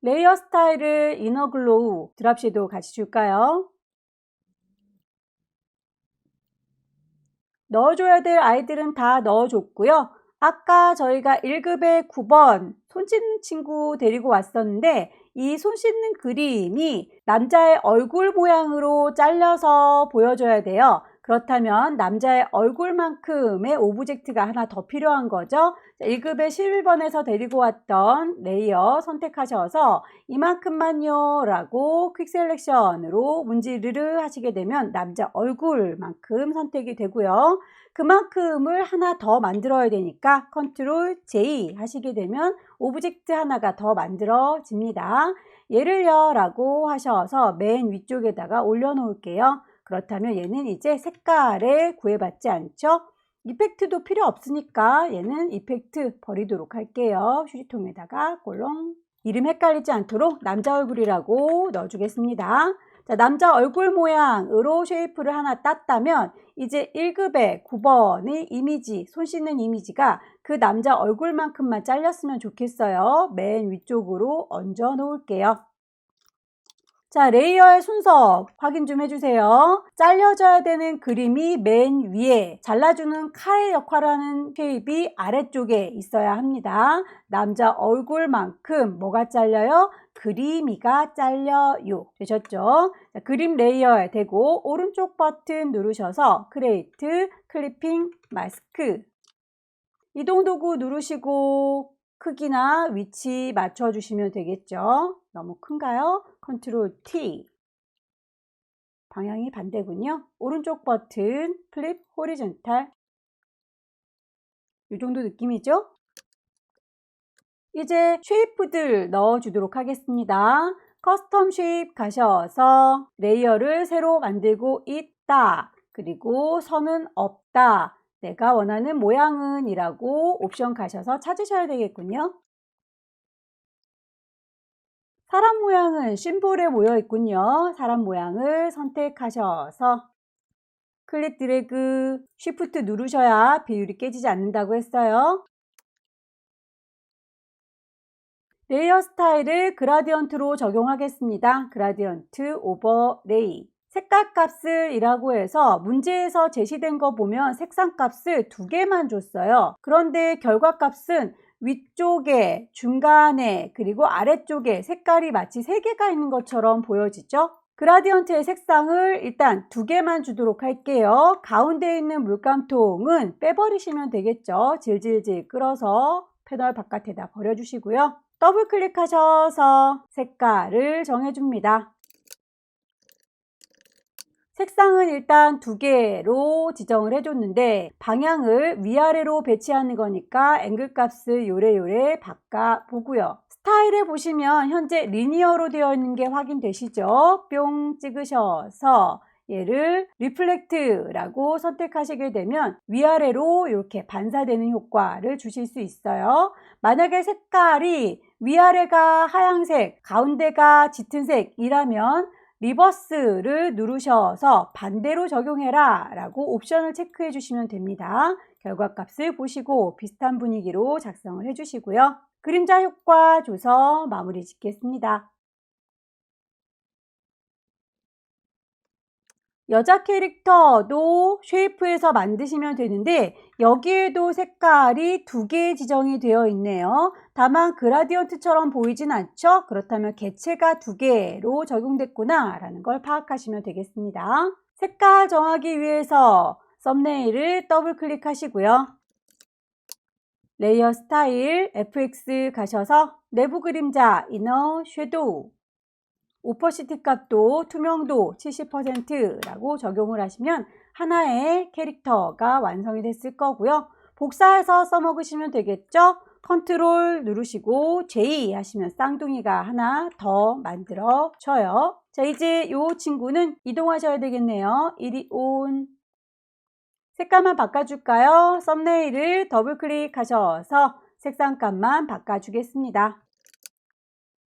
레이어 스타일을 이너 글로우, 드랍 섀도우 같이 줄까요? 넣어줘야 될 아이들은 다 넣어줬고요. 아까 저희가 1급에 9번 손 씻는 친구 데리고 왔었는데 이 손 씻는 그림이 남자의 얼굴 모양으로 잘려서 보여줘야 돼요. 그렇다면 남자의 얼굴만큼의 오브젝트가 하나 더 필요한 거죠. 1급에 11번에서 데리고 왔던 레이어 선택하셔서 이만큼만요 라고 퀵 셀렉션으로 문지르르 하시게 되면 남자 얼굴만큼 선택이 되고요. 그만큼을 하나 더 만들어야 되니까 컨트롤 J 하시게 되면 오브젝트 하나가 더 만들어집니다. 얘를요 라고 하셔서 맨 위쪽에다가 올려 놓을게요. 그렇다면 얘는 이제 색깔에 구애받지 않죠. 이펙트도 필요 없으니까 얘는 이펙트 버리도록 할게요. 휴지통에다가 꼴롱. 이름 헷갈리지 않도록 남자 얼굴이라고 넣어주겠습니다. 자, 남자 얼굴 모양으로 쉐이프를 하나 땄다면 이제 1급에 9번의 이미지, 손 씻는 이미지가 그 남자 얼굴만큼만 잘렸으면 좋겠어요. 맨 위쪽으로 얹어 놓을게요. 자, 레이어의 순서 확인 좀 해주세요. 잘려져야 되는 그림이 맨 위에, 잘라주는 칼의 역할을 하는 쉐입이 아래쪽에 있어야 합니다. 남자 얼굴만큼 뭐가 잘려요? 그림이가 잘려요. 되셨죠? 자, 그림 레이어에 대고 오른쪽 버튼 누르셔서 크리에이트, 클리핑, 마스크. 이동 도구 누르시고 크기나 위치 맞춰주시면 되겠죠. 너무 큰가요? 컨트롤 T. 방향이 반대군요. 오른쪽 버튼 플립 호리존탈. 이 정도 느낌이죠? 이제 쉐이프들 넣어주도록 하겠습니다. 커스텀 쉐입 가셔서 레이어를 새로 만들고 있다. 그리고 선은 없다. 내가 원하는 모양은 이라고 옵션 가셔서 찾으셔야 되겠군요. 사람 모양은 심볼에 모여 있군요. 사람 모양을 선택하셔서 클릭 드래그 쉬프트 누르셔야 비율이 깨지지 않는다고 했어요. 레이어 스타일을 그라디언트로 적용하겠습니다. 그라디언트 오버레이. 색깔 값을 이라고 해서 문제에서 제시된 거 보면 색상 값을 2개만 줬어요. 그런데 결과 값은 위쪽에, 중간에, 그리고 아래쪽에 색깔이 마치 3개가 있는 것처럼 보여지죠? 그라디언트의 색상을 일단 2개만 주도록 할게요. 가운데 있는 물감통은 빼버리시면 되겠죠. 질질질 끌어서 패널 바깥에다 버려주시고요. 더블 클릭하셔서 색깔을 정해줍니다. 색상은 일단 2개로 지정을 해줬는데 방향을 위아래로 배치하는 거니까 앵글 값을 요래요래 바꿔보고요. 스타일에 보시면 현재 리니어로 되어 있는 게 확인되시죠? 뿅 찍으셔서 얘를 리플렉트라고 선택하시게 되면 위아래로 이렇게 반사되는 효과를 주실 수 있어요. 만약에 색깔이 위아래가 하얀색, 가운데가 짙은 색이라면 리버스를 누르셔서 반대로 적용해라 라고 옵션을 체크해 주시면 됩니다. 결과값을 보시고 비슷한 분위기로 작성을 해 주시고요. 그림자 효과 줘서 마무리 짓겠습니다. 여자 캐릭터도 쉐이프에서 만드시면 되는데 여기에도 색깔이 2개 지정이 되어 있네요. 다만 그라디언트처럼 보이진 않죠? 그렇다면 개체가 2개로 적용됐구나 라는 걸 파악하시면 되겠습니다. 색깔 정하기 위해서 썸네일을 더블 클릭하시고요. 레이어 스타일 FX 가셔서 내부 그림자 이너 섀도우 오퍼시티 값도 투명도 70%라고 적용을 하시면 하나의 캐릭터가 완성이 됐을 거고요. 복사해서 써먹으시면 되겠죠? 컨트롤 누르시고 J 하시면 쌍둥이가 하나 더 만들어져요. 자, 이제 이 친구는 이동하셔야 되겠네요. 이리 온. 색감만 바꿔줄까요? 썸네일을 더블 클릭하셔서 색상값만 바꿔주겠습니다.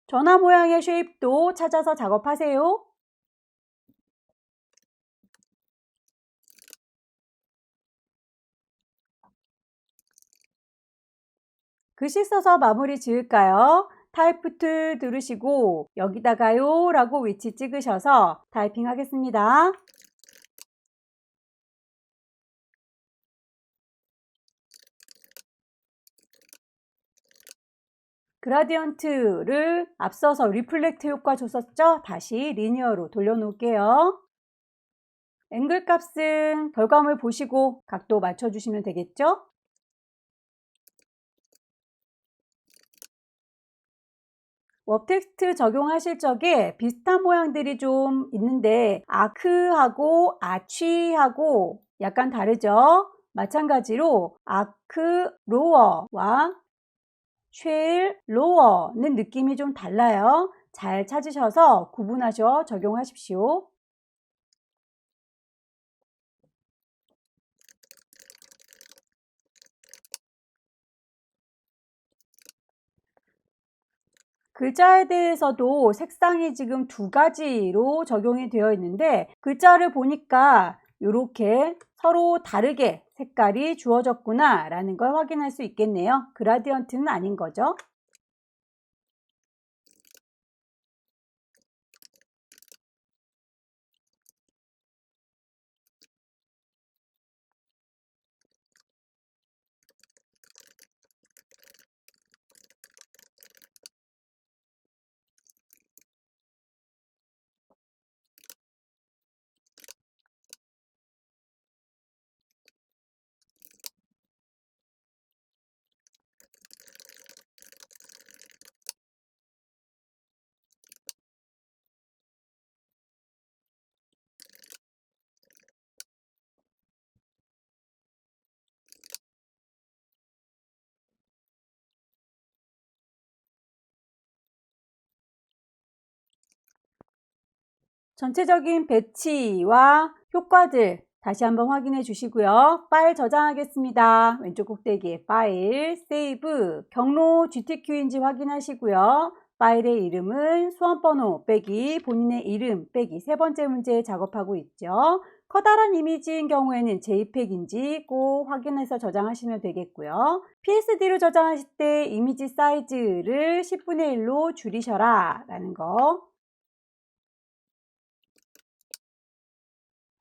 전화 모양의 쉐입도 찾아서 작업하세요. 글씨 써서 마무리 지을까요? 타이프 툴 누르시고 여기다가요 라고 위치 찍으셔서 타이핑 하겠습니다. 그라디언트를 앞서서 리플렉트 효과 줬었죠? 다시 리니어로 돌려놓을게요. 앵글 값은 결과물 보시고 각도 맞춰주시면 되겠죠? 웹텍스트 적용하실 적에 비슷한 모양들이 좀 있는데 아크하고 아취하고 약간 다르죠? 마찬가지로 아크 로어와 쉘 로어는 느낌이 좀 달라요. 잘 찾으셔서 구분하셔 적용하십시오. 글자에 대해서도 색상이 지금 2가지로 적용이 되어 있는데 글자를 보니까 이렇게 서로 다르게 색깔이 주어졌구나 라는 걸 확인할 수 있겠네요. 그라디언트는 아닌 거죠. 전체적인 배치와 효과들 다시 한번 확인해 주시고요. 파일 저장하겠습니다. 왼쪽 꼭대기에 파일, 세이브, 경로 GTQ인지 확인하시고요. 파일의 이름은 수험번호 빼기 본인의 이름 빼기 3번째 문제 작업하고 있죠. 커다란 이미지인 경우에는 JPEG인지 꼭 확인해서 저장하시면 되겠고요. PSD로 저장하실 때 이미지 사이즈를 10분의 1로 줄이셔라 라는 거.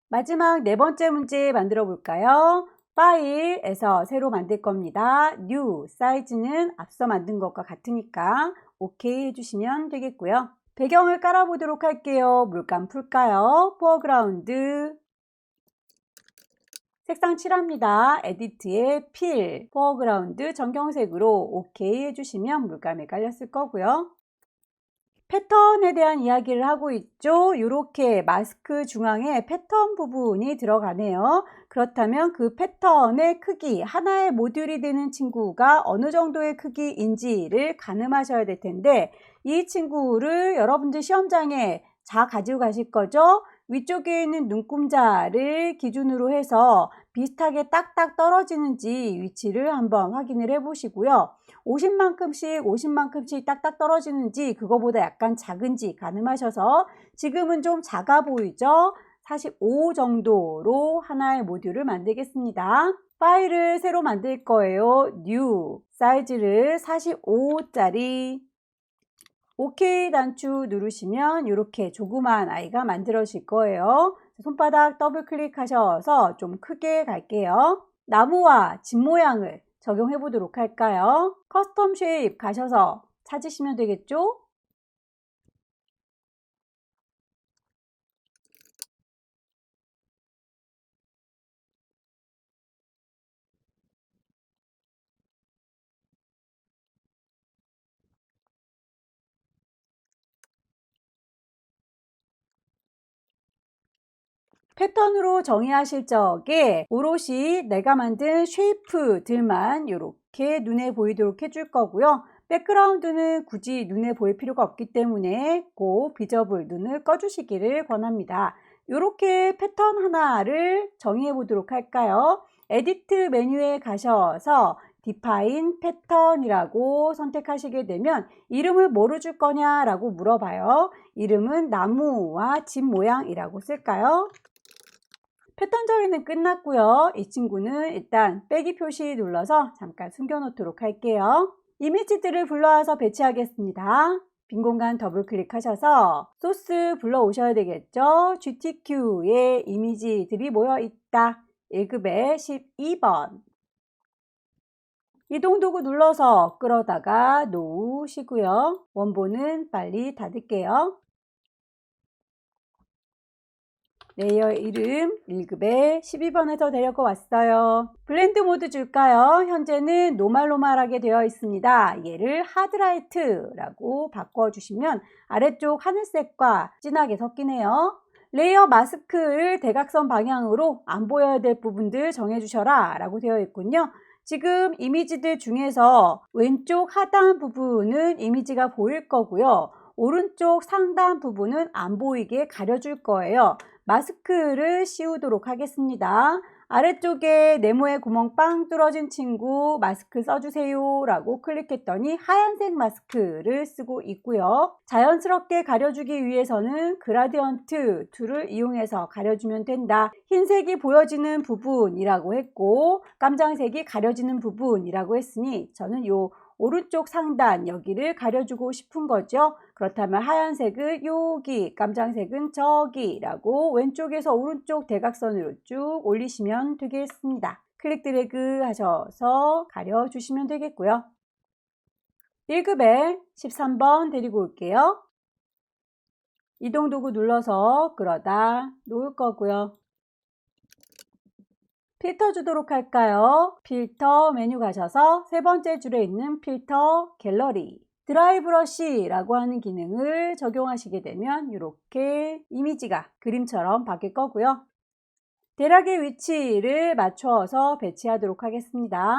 마지막 4번째 문제 만들어 볼까요? 파일에서 새로 만들 겁니다. New 사이즈는 앞서 만든 것과 같으니까 OK 해주시면 되겠고요. 배경을 깔아보도록 할게요. 물감 풀까요? 포어그라운드, 색상 칠합니다. 에디트에 필, 포어그라운드 정경색으로 OK 해주시면 물감이 깔렸을 거고요. 패턴에 대한 이야기를 하고 있죠. 이렇게 마스크 중앙에 패턴 부분이 들어가네요. 그렇다면 그 패턴의 크기, 하나의 모듈이 되는 친구가 어느 정도의 크기인지를 가늠하셔야 될 텐데, 이 친구를 여러분들 시험장에 다 가지고 가실 거죠. 위쪽에 있는 눈금자를 기준으로 해서 비슷하게 딱딱 떨어지는지 위치를 한번 확인을 해 보시고요. 50만큼씩 딱딱 떨어지는지, 그거보다 약간 작은지 가늠하셔서, 지금은 좀 작아 보이죠? 45 정도로 하나의 모듈을 만들겠습니다. 파일을 새로 만들 거예요. New 사이즈를 45짜리, OK 단추 누르시면 이렇게 조그만 아이가 만들어질 거예요. 손바닥 더블 클릭하셔서 좀 크게 갈게요. 나무와 집 모양을 적용해 보도록 할까요? 커스텀 쉐입 가셔서 찾으시면 되겠죠? 패턴으로 정의하실 적에 오롯이 내가 만든 쉐이프들만 이렇게 눈에 보이도록 해줄 거고요. 백그라운드는 굳이 눈에 보일 필요가 없기 때문에 꼭 비저블 눈을 꺼주시기를 권합니다. 이렇게 패턴 하나를 정의해 보도록 할까요? 에디트 메뉴에 가셔서 디파인 패턴이라고 선택하시게 되면 이름을 뭐로 줄 거냐라고 물어봐요. 이름은 나무와 집 모양이라고 쓸까요? 패턴 정의는 끝났고요. 이 친구는 일단 빼기 표시 눌러서 잠깐 숨겨놓도록 할게요. 이미지들을 불러와서 배치하겠습니다. 빈 공간 더블 클릭하셔서 소스 불러오셔야 되겠죠. GTQ에 이미지들이 모여 있다. 1급에 12번. 이동 도구 눌러서 끌어다가 놓으시고요. 원본은 빨리 닫을게요. 레이어 이름 1급에 12번에서 데려가 왔어요. 블렌드 모드 줄까요? 현재는 노말하게 되어 있습니다. 얘를 하드라이트라고 바꿔주시면 아래쪽 하늘색과 진하게 섞이네요. 레이어 마스크를 대각선 방향으로 안 보여야 될 부분들 정해주셔라 라고 되어 있군요. 지금 이미지들 중에서 왼쪽 하단 부분은 이미지가 보일 거고요. 오른쪽 상단 부분은 안 보이게 가려줄 거예요. 마스크를 씌우도록 하겠습니다. 아래쪽에 네모의 구멍 빵 뚫어진 친구 마스크 써주세요 라고 클릭했더니 하얀색 마스크를 쓰고 있고요. 자연스럽게 가려주기 위해서는 그라디언트 툴을 이용해서 가려주면 된다. 흰색이 보여지는 부분이라고 했고 깜장색이 가려지는 부분이라고 했으니 저는 요 오른쪽 상단 여기를 가려주고 싶은 거죠. 그렇다면 하얀색은 여기, 깜장색은 저기라고 왼쪽에서 오른쪽 대각선으로 쭉 올리시면 되겠습니다. 클릭 드래그 하셔서 가려주시면 되겠고요. 1급에 13번 데리고 올게요. 이동 도구 눌러서 끌어다 놓을 거고요. 필터 주도록 할까요? 필터 메뉴 가셔서 세 번째 줄에 있는 필터 갤러리, 드라이 브러쉬라고 하는 기능을 적용하시게 되면 이렇게 이미지가 그림처럼 바뀔 거고요. 대략의 위치를 맞춰서 배치하도록 하겠습니다.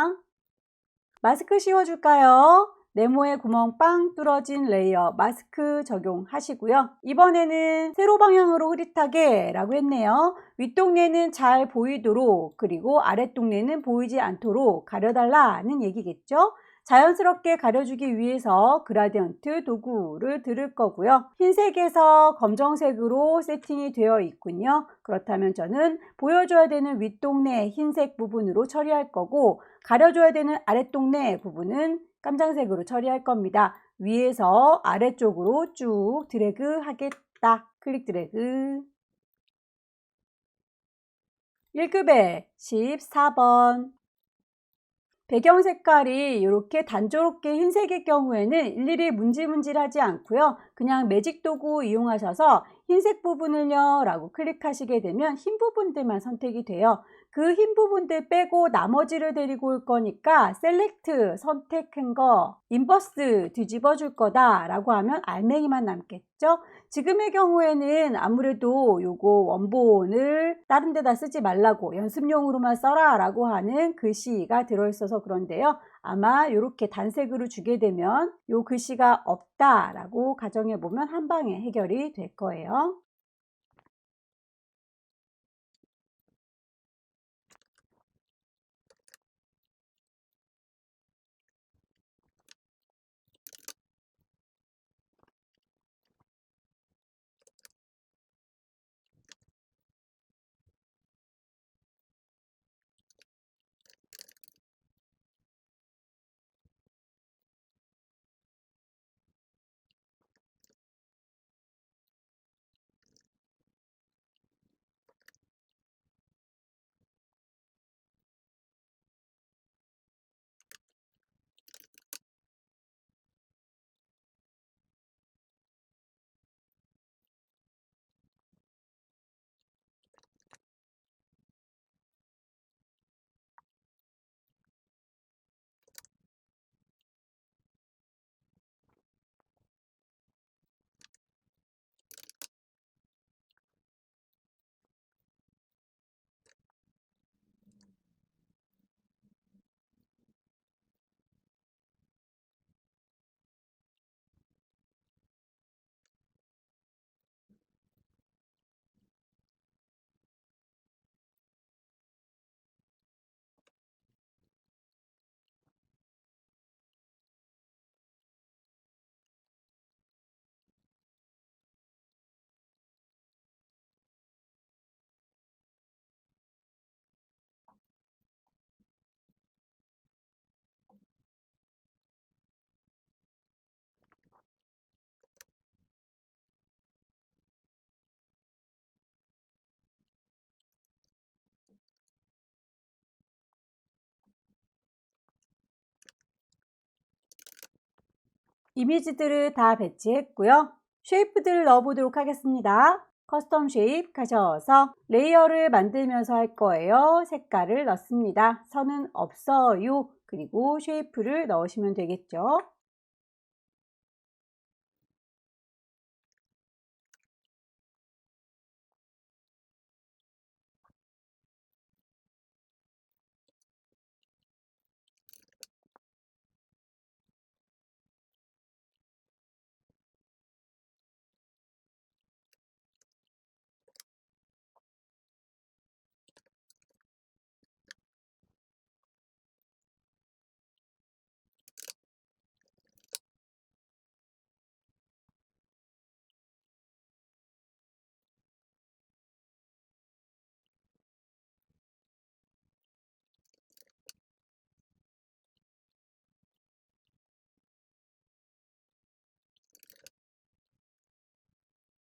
마스크 씌워줄까요? 네모의 구멍 빵 뚫어진 레이어 마스크 적용하시고요. 이번에는 세로 방향으로 흐릿하게 라고 했네요. 윗동네는 잘 보이도록, 그리고 아랫동네는 보이지 않도록 가려달라는 얘기겠죠. 자연스럽게 가려주기 위해서 그라디언트 도구를 들을 거고요. 흰색에서 검정색으로 세팅이 되어 있군요. 그렇다면 저는 보여줘야 되는 윗동네 흰색 부분으로 처리할 거고, 가려줘야 되는 아랫동네 부분은 깜장색으로 처리할 겁니다. 위에서 아래쪽으로 쭉 드래그 하겠다. 클릭 드래그. 1급에 14번. 배경 색깔이 이렇게 단조롭게 흰색일 경우에는 일일이 문질문질하지 않고요. 그냥 매직 도구 이용하셔서 흰색 부분을요 라고 클릭하시게 되면 흰 부분들만 선택이 돼요. 그 흰 부분들 빼고 나머지를 데리고 올 거니까 셀렉트 선택한 거 인버스 뒤집어 줄 거다 라고 하면 알맹이만 남겠죠. 지금의 경우에는 아무래도 요거 원본을 다른 데다 쓰지 말라고 연습용으로만 써라 라고 하는 글씨가 들어있어서 그런데요. 아마 이렇게 단색으로 주게 되면 요 글씨가 없다 라고 가정해 보면 한 방에 해결이 될 거예요. 이미지들을 다 배치했고요. 쉐이프들을 넣어보도록 하겠습니다. 커스텀 쉐입 가셔서 레이어를 만들면서 할 거예요. 색깔을 넣습니다. 선은 없어요. 그리고 쉐이프를 넣으시면 되겠죠.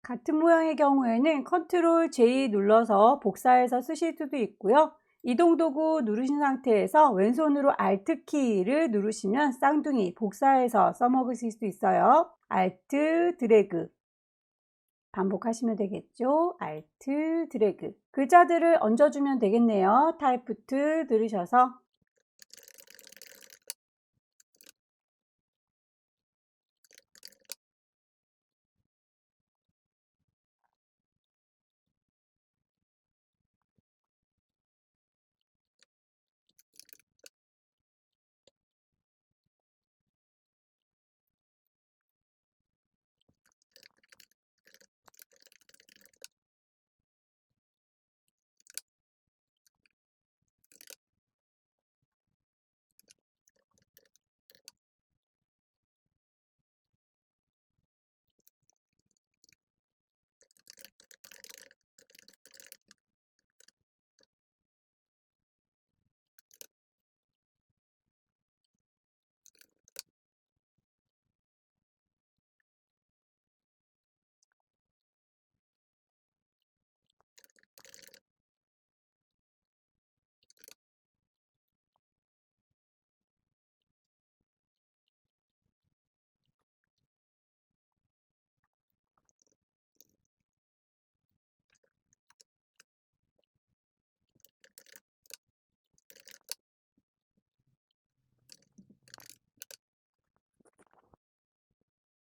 같은 모양의 경우에는 컨트롤 J 눌러서 복사해서 쓰실 수도 있고요. 이동 도구 누르신 상태에서 왼손으로 Alt 키를 누르시면 쌍둥이 복사해서 써먹으실 수 있어요. Alt 드래그 반복하시면 되겠죠. Alt 드래그 글자들을 얹어주면 되겠네요. 타이프트 누르셔서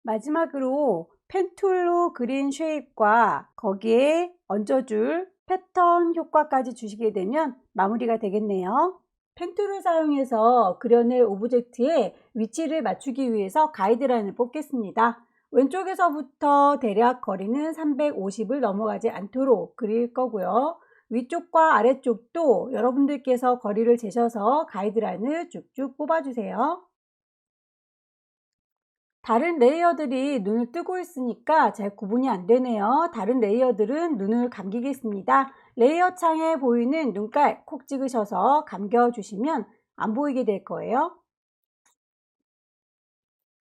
마지막으로 펜 툴로 그린 쉐입과 거기에 얹어줄 패턴 효과까지 주시게 되면 마무리가 되겠네요. 펜 툴을 사용해서 그려낼 오브젝트의 위치를 맞추기 위해서 가이드라인을 뽑겠습니다. 왼쪽에서부터 대략 거리는 350을 넘어가지 않도록 그릴 거고요. 위쪽과 아래쪽도 여러분들께서 거리를 재셔서 가이드라인을 쭉쭉 뽑아주세요. 다른 레이어들이 눈을 뜨고 있으니까 잘 구분이 안 되네요. 다른 레이어들은 눈을 감기겠습니다. 레이어 창에 보이는 눈깔 콕 찍으셔서 감겨주시면 안 보이게 될 거예요.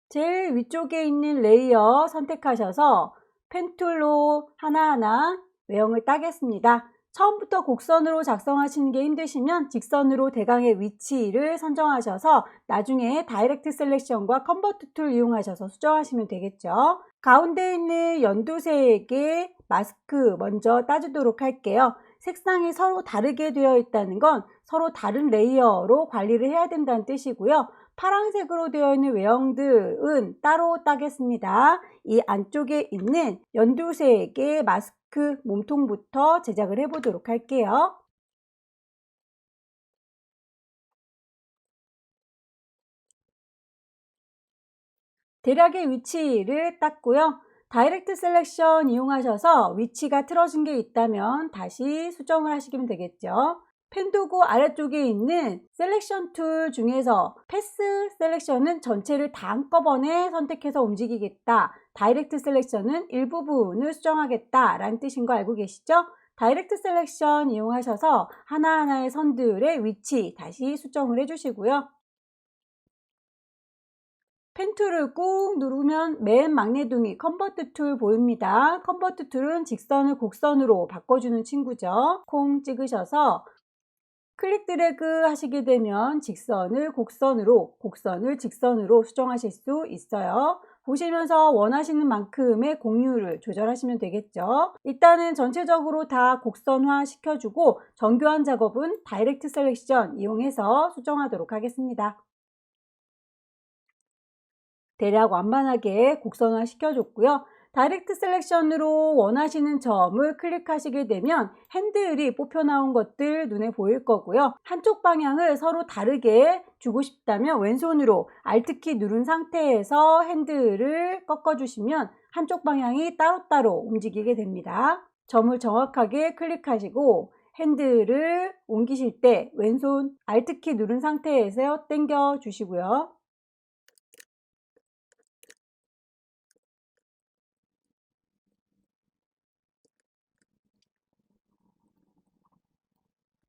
제일 위쪽에 있는 레이어 선택하셔서 펜 툴로 하나하나 외형을 따겠습니다. 처음부터 곡선으로 작성하시는 게 힘드시면 직선으로 대강의 위치를 선정하셔서 나중에 다이렉트 셀렉션과 컨버트 툴 이용하셔서 수정하시면 되겠죠. 가운데 있는 연두색의 마스크 먼저 따주도록 할게요. 색상이 서로 다르게 되어 있다는 건 서로 다른 레이어로 관리를 해야 된다는 뜻이고요. 파란색으로 되어 있는 외형들은 따로 따겠습니다. 이 안쪽에 있는 연두색의 마스크 몸통부터 제작을 해 보도록 할게요. 대략의 위치를 땄고요. 다이렉트 셀렉션 이용하셔서 위치가 틀어진 게 있다면 다시 수정을 하시면 되겠죠. 펜 도구 아래쪽에 있는 셀렉션 툴 중에서 패스 셀렉션은 전체를 다 한꺼번에 선택해서 움직이겠다. 다이렉트 셀렉션은 일부분을 수정하겠다 라는 뜻인 거 알고 계시죠? 다이렉트 셀렉션 이용하셔서 하나하나의 선들의 위치 다시 수정을 해주시고요. 펜 툴을 꾹 누르면 맨 막내둥이 컨버트 툴 보입니다. 컨버트 툴은 직선을 곡선으로 바꿔주는 친구죠. 콩 찍으셔서 클릭 드래그 하시게 되면 직선을 곡선으로, 곡선을 직선으로 수정하실 수 있어요. 보시면서 원하시는 만큼의 공유를 조절하시면 되겠죠. 일단은 전체적으로 다 곡선화 시켜주고 정교한 작업은 다이렉트 셀렉션 이용해서 수정하도록 하겠습니다. 대략 완만하게 곡선화 시켜줬고요. 다이렉트 셀렉션으로 원하시는 점을 클릭하시게 되면 핸들이 뽑혀 나온 것들 눈에 보일 거고요. 한쪽 방향을 서로 다르게 주고 싶다면 왼손으로 Alt키 누른 상태에서 핸들을 꺾어주시면 한쪽 방향이 따로따로 움직이게 됩니다. 점을 정확하게 클릭하시고 핸들을 옮기실 때 왼손 Alt키 누른 상태에서 당겨 주시고요.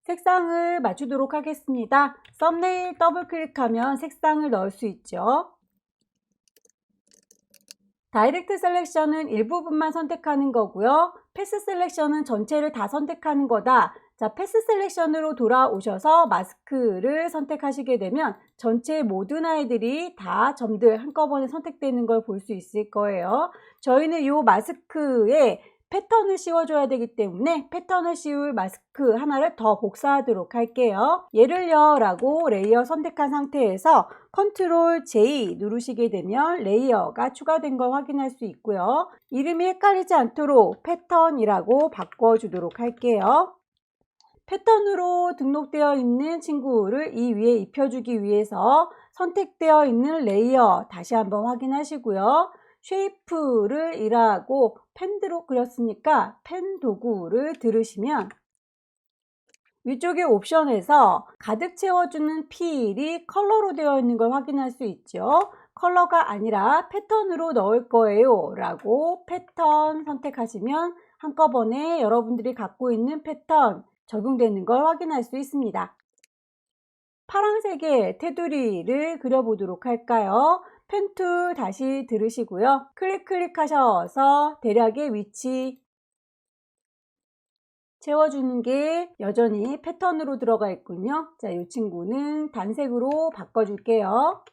색상을 맞추도록 하겠습니다. 썸네일 더블 클릭하면 색상을 넣을 수 있죠. 다이렉트 셀렉션은 일부분만 선택하는 거고요. 패스 셀렉션은 전체를 다 선택하는 거다. 자, 패스 셀렉션으로 돌아오셔서 마스크를 선택하시게 되면 전체 모든 아이들이 다 점들 한꺼번에 선택되는 걸 볼 수 있을 거예요. 저희는 이 마스크에 패턴을 씌워줘야 되기 때문에 패턴을 씌울 마스크 하나를 더 복사하도록 할게요. 얘를요 라고 레이어 선택한 상태에서 컨트롤 J 누르시게 되면 레이어가 추가된 걸 확인할 수 있고요. 이름이 헷갈리지 않도록 패턴이라고 바꿔주도록 할게요. 패턴으로 등록되어 있는 친구를 이 위에 입혀주기 위해서 선택되어 있는 레이어 다시 한번 확인하시고요. 쉐이프를 일하고 펜으로 그렸으니까 펜 도구를 들으시면 위쪽의 옵션에서 가득 채워주는 필이 컬러로 되어 있는 걸 확인할 수 있죠. 컬러가 아니라 패턴으로 넣을 거예요 라고 패턴 선택하시면 한꺼번에 여러분들이 갖고 있는 패턴 적용되는 걸 확인할 수 있습니다. 파란색의 테두리를 그려보도록 할까요? 펜 툴 다시 들으시고요. 클릭하셔서 대략의 위치 채워주는 게 여전히 패턴으로 들어가 있군요. 자, 이 친구는 단색으로 바꿔줄게요.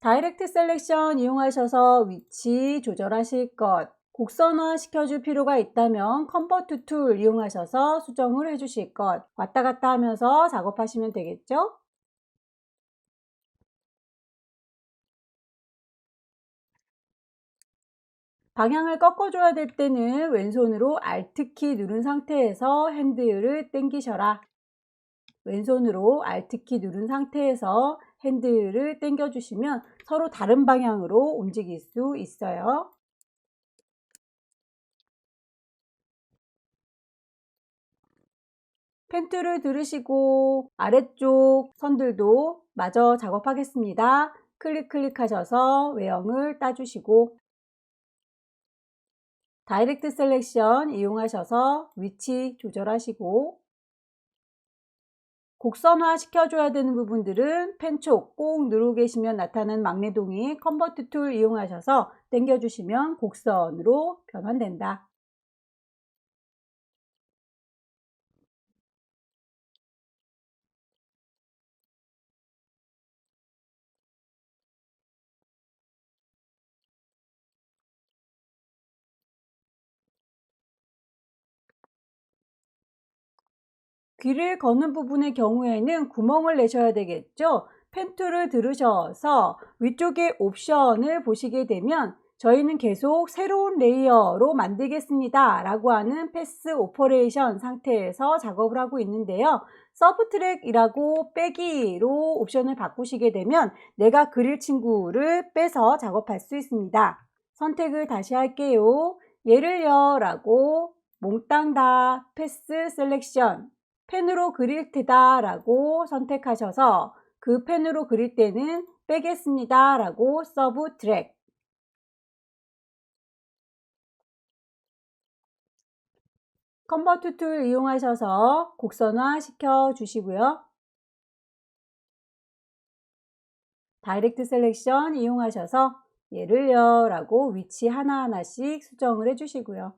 다이렉트 셀렉션 이용하셔서 위치 조절하실 것, 곡선화 시켜줄 필요가 있다면 컨버트 툴 이용하셔서 수정을 해주실 것, 왔다 갔다 하면서 작업하시면 되겠죠? 방향을 꺾어줘야 될 때는 왼손으로 Alt키 누른 상태에서 핸들을 당기셔라. 왼손으로 Alt키 누른 상태에서 핸들을 당겨주시면 서로 다른 방향으로 움직일 수 있어요. 펜툴을 들으시고 아래쪽 선들도 마저 작업하겠습니다. 클릭하셔서 외형을 따주시고 다이렉트 셀렉션 이용하셔서 위치 조절하시고 곡선화 시켜줘야 되는 부분들은 펜촉 꼭 누르고 계시면 나타나는 magne동이 컨버트 툴 이용하셔서 당겨주시면 곡선으로 변환된다. 귀를 거는 부분의 경우에는 구멍을 내셔야 되겠죠. 펜툴을 들으셔서 위쪽에 옵션을 보시게 되면 저희는 계속 새로운 레이어로 만들겠습니다 라고 하는 패스 오퍼레이션 상태에서 작업을 하고 있는데요. 서브트랙이라고 빼기로 옵션을 바꾸시게 되면 내가 그릴 친구를 빼서 작업할 수 있습니다. 선택을 다시 할게요. 얘를요 라고 몽땅 다 패스 셀렉션 펜으로 그릴 테다 라고 선택하셔서 그 펜으로 그릴 때는 빼겠습니다 라고 서브 트랙 컨버트 툴 이용하셔서 곡선화 시켜 주시고요. 다이렉트 셀렉션 이용하셔서 얘를요 라고 위치 하나하나씩 수정을 해 주시고요.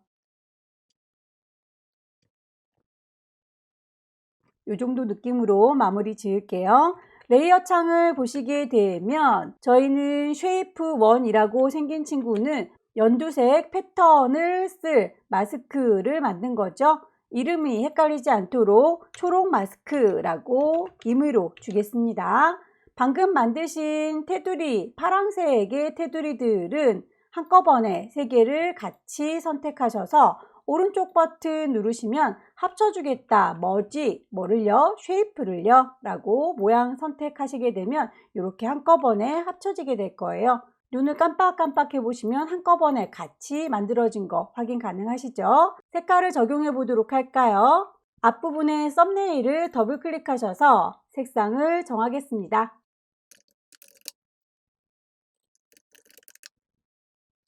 이 정도 느낌으로 마무리 지을게요. 레이어 창을 보시게 되면 저희는 쉐이프 1이라고 생긴 친구는 연두색 패턴을 쓸 마스크를 만든 거죠. 이름이 헷갈리지 않도록 초록 마스크라고 임의로 주겠습니다. 방금 만드신 테두리, 파란색의 테두리들은 한꺼번에 3개를 같이 선택하셔서 오른쪽 버튼 누르시면 합쳐주겠다, 뭐를요? 쉐이프를요? 라고 모양 선택하시게 되면 이렇게 한꺼번에 합쳐지게 될 거예요. 눈을 깜빡깜빡 해보시면 한꺼번에 같이 만들어진 거 확인 가능하시죠? 색깔을 적용해 보도록 할까요? 앞부분에 썸네일을 더블 클릭하셔서 색상을 정하겠습니다.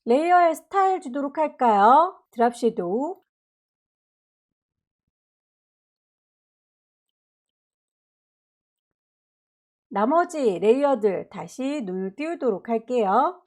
레이어에 스타일 주도록 할까요? 드랍 섀도우 나머지 레이어들 다시 눈을 띄우도록 할게요.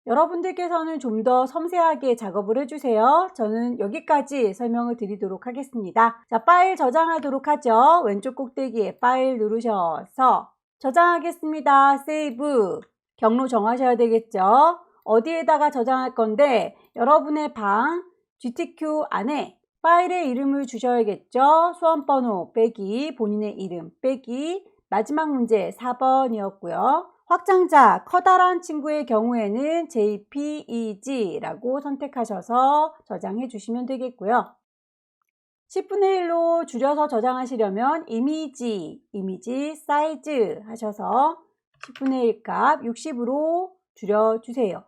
여러분들께서는 좀 더 섬세하게 작업을 해주세요. 저는 여기까지 설명을 드리도록 하겠습니다. 자, 파일 저장하도록 하죠. 왼쪽 꼭대기에 파일 누르셔서 저장하겠습니다. 세이브. 경로 정하셔야 되겠죠. 어디에다가 저장할 건데 여러분의 방 GTQ 안에 파일의 이름을 주셔야겠죠. 수험번호 빼기 본인의 이름 빼기 마지막 문제 4번이었고요. 확장자 커다란 친구의 경우에는 JPEG라고 선택하셔서 저장해 주시면 되겠고요. 10분의 1로 줄여서 저장하시려면 이미지 사이즈 하셔서 10분의 1 값 60으로 줄여주세요.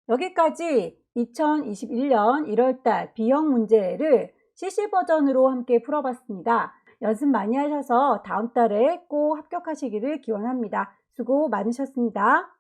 여기까지 2021년 1월달 B형 문제를 CC 버전으로 함께 풀어봤습니다. 연습 많이 하셔서 다음 달에 꼭 합격하시기를 기원합니다. 수고 많으셨습니다.